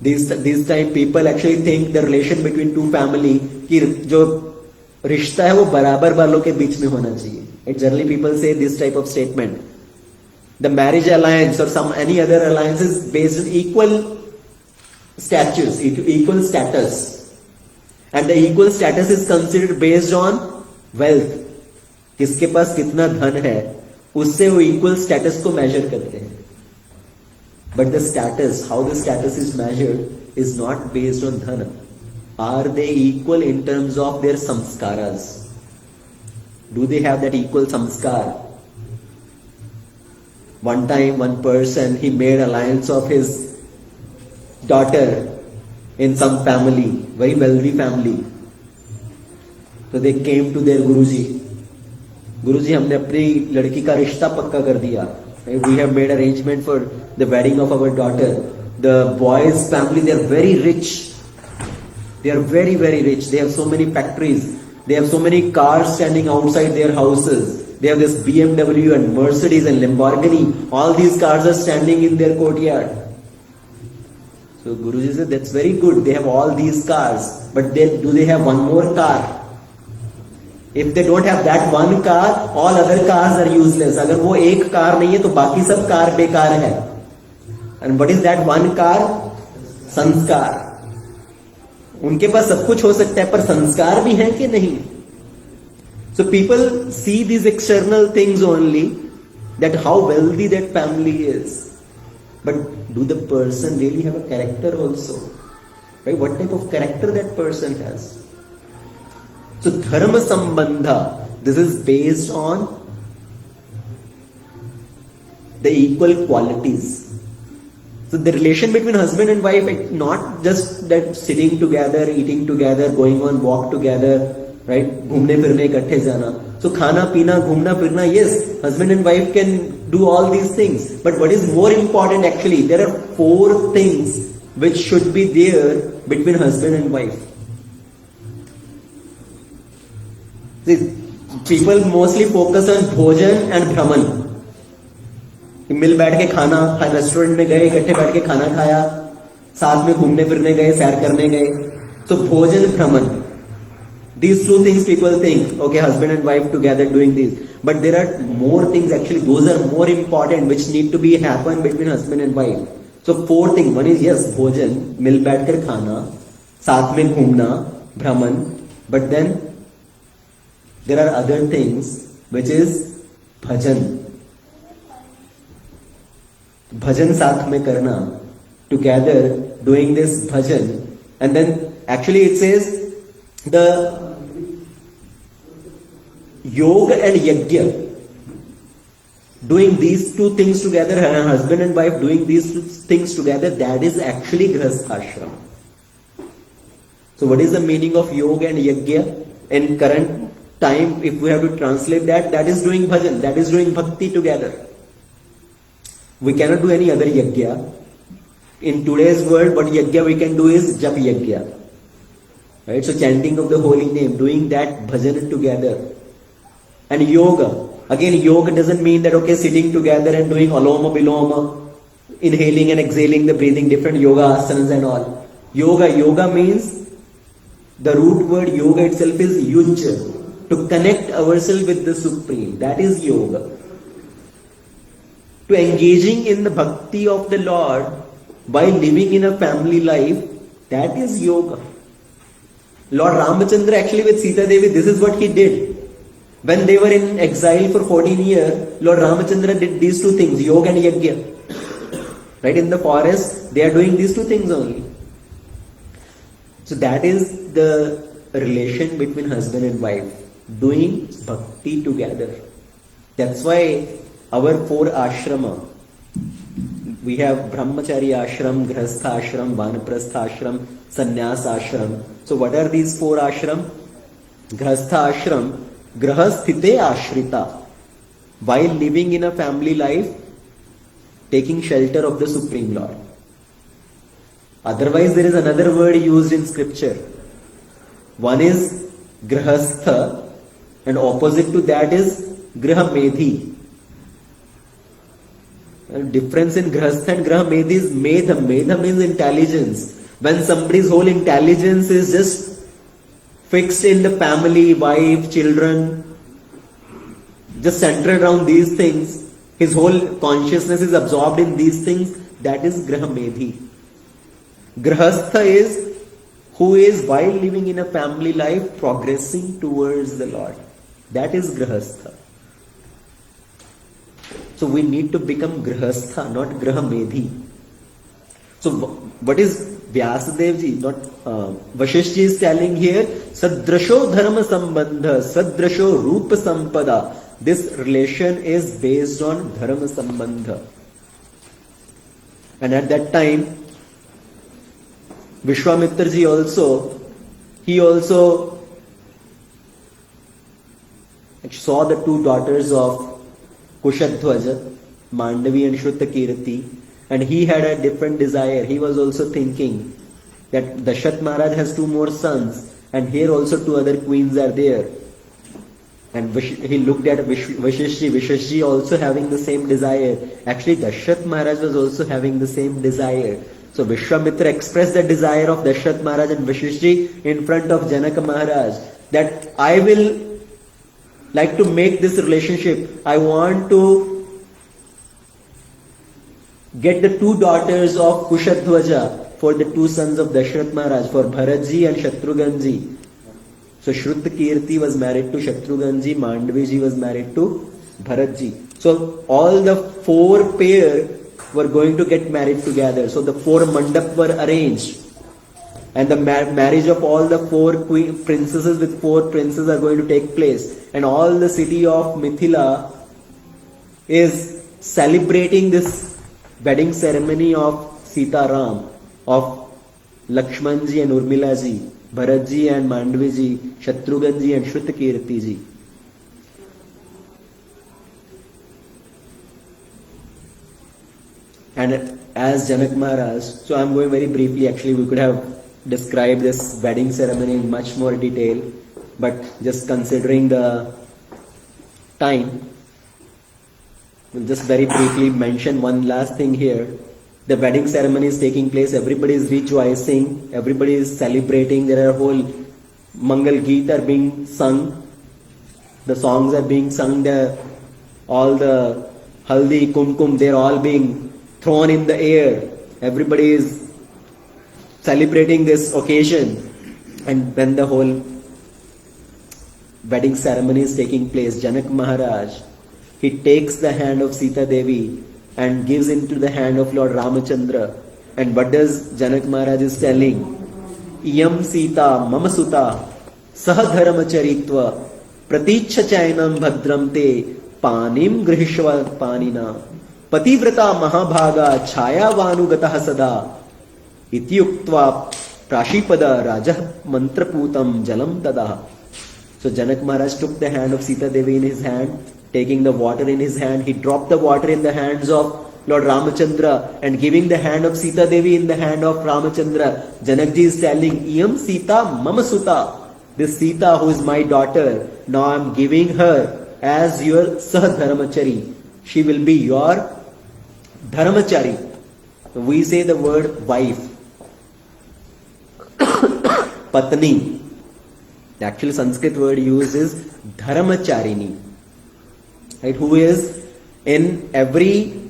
Speaker 1: These time people actually think the relation between 2 family कि जो रिश्ता है वो बराबर वालों के बीच में होना चाहिए. And generally people say this type of statement. The marriage alliance or some any other alliance is based on equal status, equal status. And the equal status is considered based on wealth. किसके पास कितना धन है उससे वो equal status को measure करते हैं. But the status, how the status is measured is not based on dhana. Are they equal in terms of their samskaras? Do they have that equal samskar? One time one person, he made alliance of his daughter in some family, very wealthy family. So they came to their Guruji. Guruji, हमने अपनी लड़की का रिश्ता पक्का कर दिया. We have made arrangement for the wedding of our daughter. The boy's family, they are very rich. They are very, very rich. They have so many factories. They have so many cars standing outside their houses. They have this BMW and Mercedes and Lamborghini. All these cars are standing in their courtyard. So Guruji said, that's very good. They have all these cars. But do they have one more car? If they don't have that one car, all other cars are useless. अगर वो एक car नहीं है तो बाकी सब car बेकार है. And what is that one car? संस्कार. उनके पास सब कुछ हो सकता है पर संस्कार भी है कि नहीं? So people see these external things only, that how wealthy that family is. But do the person really have a character also? Right? What type of character that person has? So dharma sambandha, this is based on the equal qualities. So the relation between husband and wife, it's not just that sitting together, eating together, going on walk together, right? घूमने फिरने इकट्ठे जाना. So खाना पीना, घूमना फिरना, yes, husband and wife can do all these things. But what is more important actually, there are 4 things which should be there between husband and wife. See, people mostly focus on bhojan and brahman. मिल बैठ के खाना, restaurant में गए, इकट्ठे बैठ के खाना खाया, साथ में घूमने फिरने गए, सैर करने गए. So bhojan, brahman. These 2 things people think, okay, husband and wife together doing this. But there are more things actually, those are more important which need to be happen between husband and wife. So 4 things. One is yes, bhojan, मिल बैठ कर खाना, साथ में घूमना, brahman. But then there are other things which is bhajan. Bhajan साथ में करना, together doing this bhajan. And then actually it says the yoga and yajna, doing these 2 things together, husband and wife doing these 2 things together, that is actually grihasthashram. So what is the meaning of yoga and yajna? In current time, if we have to translate that, that is doing bhajan, that is doing bhakti together. We cannot do any other yajna. In today's world, what yajna we can do is jap yajna. Right? So chanting of the holy name, doing that bhajan together. And yoga. Again, yoga doesn't mean that, okay, sitting together and doing aloma biloma, inhaling and exhaling the breathing, different yoga asanas and all. Yoga means, the root word yoga itself is yuj, to connect ourselves with the Supreme. That is yoga. To engaging in the bhakti of the Lord by living in a family life, that is yoga. Lord Ramachandra actually with Sita Devi, this is what he did. When they were in exile for 14 years, Lord Ramachandra did these 2 things, yoga and yajna. Right, in the forest, they are doing these 2 things only. So that is the relation between husband and wife, doing bhakti together. That's why our 4 ashrama, we have brahmachari ashram, grihastha ashram, vanaprastha ashram, sannyas ashram. So what are these 4 ashram? Grihastha ashram, grihasthite ashrita. While living in a family life, taking shelter of the Supreme Lord. Otherwise, there is another word used in scripture. One is grihastha, and opposite to that is grihamedhi. Difference in grihastha and grihamedhi is medham. Medham means intelligence. When somebody's whole intelligence is just fixed in the family, wife, children, just centered around these things, his whole consciousness is absorbed in these things, that is grihamedhi. Grihastha is who is, while living in a family life, progressing towards the Lord. That is grihastha. So we need to become grihastha, not grihamedhi. So what is Vyasadev ji, not Vashisht ji is telling here, Sadrasho dharma sambandha, Sadrasho rupa sampada. This relation is based on dharma sambandha. And at that time, Vishwamitra ji also, he also saw the two daughters of Kushadhwaja, Mandavi and Shrutakirti, and he had a different desire. He was also thinking that Dashath Maharaj has two more sons, and here also two other queens are there. And he looked at Vashishji. Vashishji also having the same desire. Actually, Dashath Maharaj was also having the same desire. So Vishwamitra expressed the desire of Dashath Maharaj and Vashishji in front of Janaka Maharaj, that I will like to make this relationship. I want to get the two daughters of Kushadhwaja for the two sons of Dashrath Maharaj, for Bharatji and Shatrughanji. So Shrutakirti was married to Shatrughanji, Mandaviji was married to Bharatji. So all the four pair were going to get married together. So the four mandap were arranged. And the marriage of all the four princesses with four princes are going to take place. And all the city of Mithila is celebrating this wedding ceremony of Sita Ram, of Lakshmanji and Urmilaji, Bharatji and Mandaviji, Shatrughanji and Shrutakirtiji. And as Janak Maharaj, so I'm going very briefly, actually we could have described this wedding ceremony in much more detail, but just considering the time, we'll just very briefly mention one last thing here. The wedding ceremony is taking place, everybody is rejoicing, everybody is celebrating, there are whole Mangal Geet are being sung, the songs are being sung, all the Haldi, Kumkum, they're all being thrown in the air. Everybody is celebrating this occasion. And when the whole wedding ceremony is taking place, Janak Maharaj, he takes the hand of Sita Devi and gives into the hand of Lord Ramachandra. And what does Janak Maharaj is telling? Iyam Sita mama suta sahadharma charitva praticha chainam bhadram te panim grihishva panina pativrata mahabhaga chaya vanugataha sada ityuktva prashipada rajah mantraputam jalam tada. So Janak Maharaj took the hand of Sita Devi in his hand, taking the water in his hand, he dropped the water in the hands of Lord Ramachandra and giving the hand of Sita Devi in the hand of Ramachandra. Janakji is telling, Iyam Sita mama suta. This Sita who is my daughter, now I am giving her as your Sahadharmachari. She will be your Dharmachari. We say the word wife. Patni. The actual Sanskrit word used is Dharmacharini. Right? Who is in every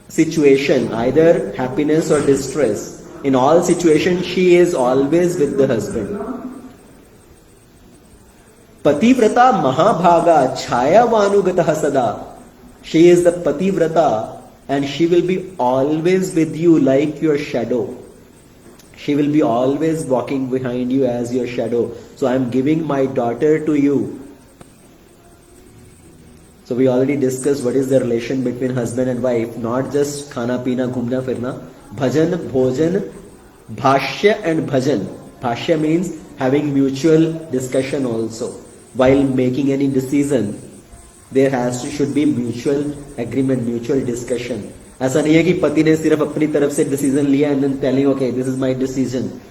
Speaker 1: situation, either happiness or distress, in all situations she is always with the husband. Pativrata Mahabhaga Chaya Vanugataha Sada. She is the Pativrata and she will be always with you like your shadow. She will be always walking behind you as your shadow. So I am giving my daughter to you. So we already discussed what is the relation between husband and wife, not just khana pina, ghumna firna. Bhajan, bhojan, bhashya and bhajan. Bhashya means having mutual discussion also. While making any decision, there should be mutual agreement, mutual discussion. ऐसा नहीं है कि पति ने सिर्फ अपनी तरफ से डिसीजन लिया and then telling, okay, this is my decision.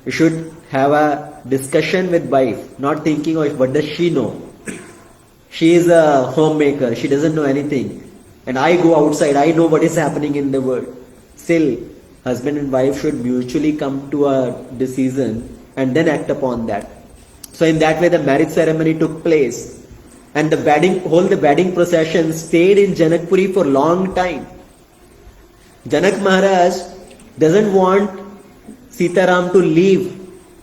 Speaker 1: You should have a discussion with wife, not thinking, oh, what does she know? She is a homemaker, she doesn't know anything. And I go outside, I know what is happening in the world. Still, husband and wife should mutually come to a decision and then act upon that. So in that way the marriage ceremony took place. And the wedding procession stayed in Janakpuri for long time. Janak Maharaj doesn't want Sitaram to leave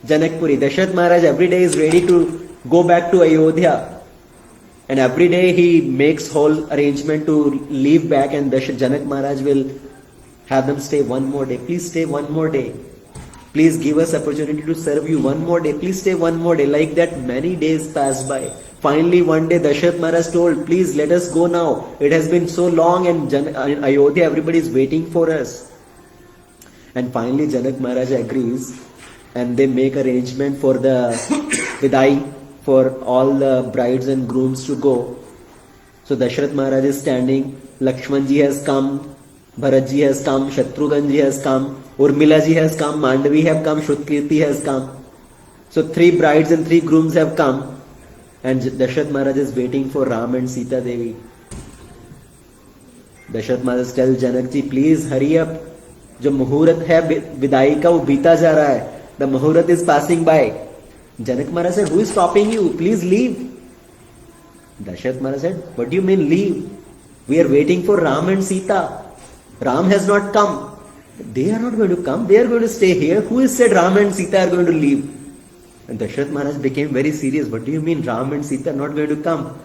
Speaker 1: Janakpuri. Dashrath Maharaj every day is ready to go back to Ayodhya. And every day he makes whole arrangement to leave back, and Janak Maharaj will have them stay one more day. Please stay one more day. Please give us opportunity to serve you one more day. Please stay one more day. Like that many days passed by. Finally one day Dashrath Maharaj told, please let us go now. It has been so long and in Ayodhya everybody is waiting for us. And finally Janak Maharaj agrees and they make arrangement for the vidai, for all the brides and grooms to go. So Dashrath Maharaj is standing, Lakshman ji has come, Bharat ji has come, Shatrughan ji has come, Urmila ji has come, Mandavi have come, Shrutkirti has come. So 3 brides and 3 grooms have come, and Dashrath Maharaj is waiting for Ram and Sita Devi. Dashrath Maharaj tells Janak ji, please hurry up. जो मुहूर्त है विदाई का वो बीता जा रहा है. The muhurat is passing by. Janak Maharaj said, who is stopping you? Please leave. Dashrath Maharaj said, what do you mean leave? We are waiting for Ram and Sita. Ram has not come. They are not going to come. They are going to stay here. Who has said Ram and Sita are going to leave? And Dashrath Maharaj became very serious. What do you mean Ram and Sita are not going to come?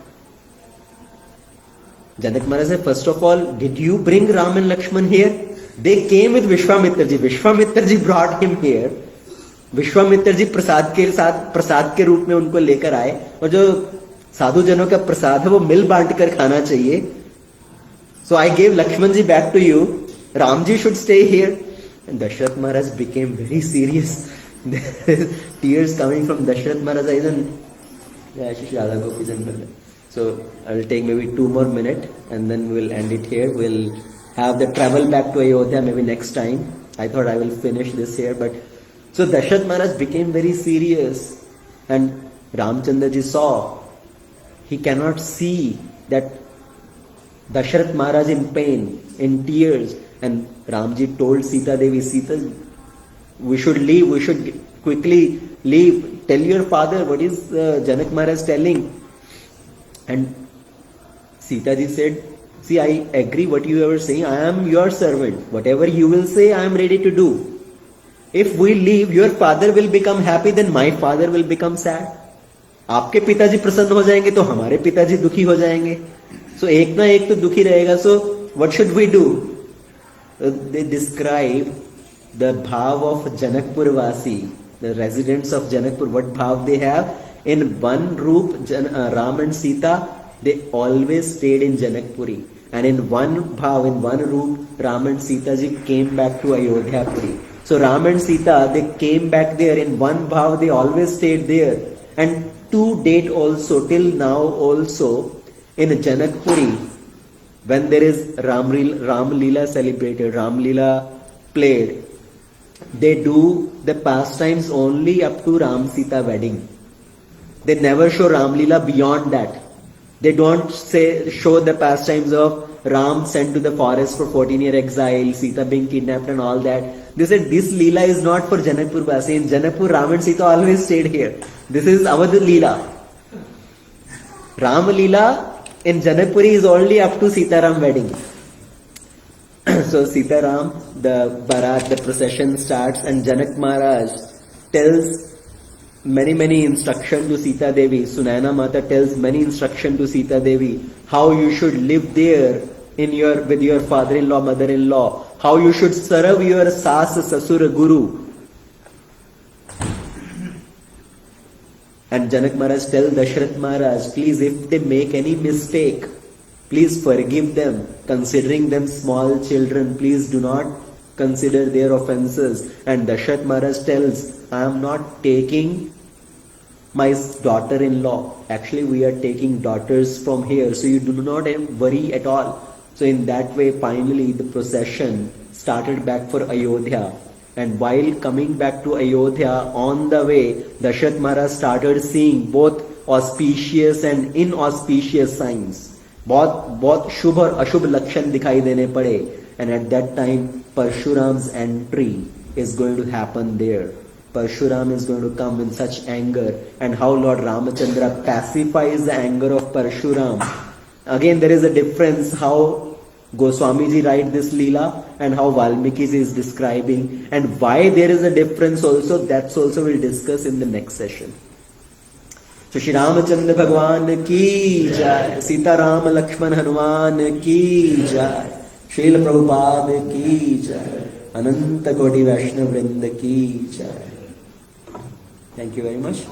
Speaker 1: Janak Maharaj said, first of all, did you bring Ram and Lakshman here? They came with Vishwamitra ji. Vishwamitra ji brought him here. Vishwamitra ji प्रसाद के रूप में उनको लेकर आए, और जो साधु जनों का प्रसाद है वो मिल बांट कर खाना चाहिए. So I gave Lakshman ji back to you. Ram ji should stay here. And Dasharath Maharaj became very serious. Tears coming from Dasharath Maharaj eyes, and Ashish Radha Gopi Chandra. So I will take maybe 2 more minutes and then we will end it here. We'll have the travel back to Ayodhya maybe next time. I thought I will finish this here, but so Dashrath Maharaj became very serious, and Ramchandra ji saw, he cannot see that Dashrath Maharaj in pain, in tears, and Ramji told Sita Devi, Sita, we should leave, we should quickly leave. Tell your father what is Janak Maharaj telling. And Sita ji said, see, I agree what you are saying. I am your servant. Whatever you will say, I am ready to do. If we leave, your father will become happy, then my father will become sad. आपके पिताजी प्रसन्न हो जाएंगे तो हमारे पिताजी दुखी हो जाएंगे. So एक ना एक तो दुखी रहेगा. So what should we do? They describe the bhav of Janakpur Vasi, the residents of Janakpur. What bhav they have? In one roop, Ram and Sita, they always stayed in Janakpuri. And in one bhav, in one roop, Ram and Sita ji came back to Ayodhya Puri. So Ram and Sita, they came back there in one bhav, they always stayed there. And to date also, till now also, in Janakpuri, when there is Ram Leela celebrated, Ram Leela played, they do the pastimes only up to Ram Sita wedding. They never show Ram Leela beyond that. They don't show the pastimes of Ram sent to the forest for 14-year exile, Sita being kidnapped and all that. They said this Leela is not for Janakpur Vasi. In Janakpur, Ram and Sita always stayed here. This is our Leela. Ram Leela in Janakpuri is only up to Sitaram wedding. So Sitaram, the Barat, the procession starts, and Janak Maharaj tells many instruction to Sita Devi. Sunaina Mata tells many instruction to Sita Devi how you should live there with your father-in-law, mother-in-law, how you should serve your sas, sasur, guru. And Janak Maharaj tells Dashrath Maharaj, please, if they make any mistake, please forgive them, considering them small children. Please do not consider their offenses. And Dashrath Maharaj tells, I am not taking my daughter-in-law. Actually, we are taking daughters from here, so you do not worry at all. So in that way, finally, the procession started back for Ayodhya. And while coming back to Ayodhya, on the way, Dashrath Maharaj started seeing both auspicious and inauspicious signs. बहुत शुभ और अशुभ लक्षण दिखाई देने पड़े. And at that time, Parshuram's entry is going to happen there. Parshuram is going to come in such anger, and how Lord Ramachandra pacifies the anger of Parshuram. Again, there is a difference how Goswami ji write this Leela and how Valmiki is describing, and why there is a difference also, that's also we'll discuss in the next session. So Shri Ramachandra Bhagwan ki jai, Sita Rama Lakshman Hanuman ki jai, Srila Prabhupada ki jai, Ananta Koti Vaishnava Vrinda ki jai. Thank you very much.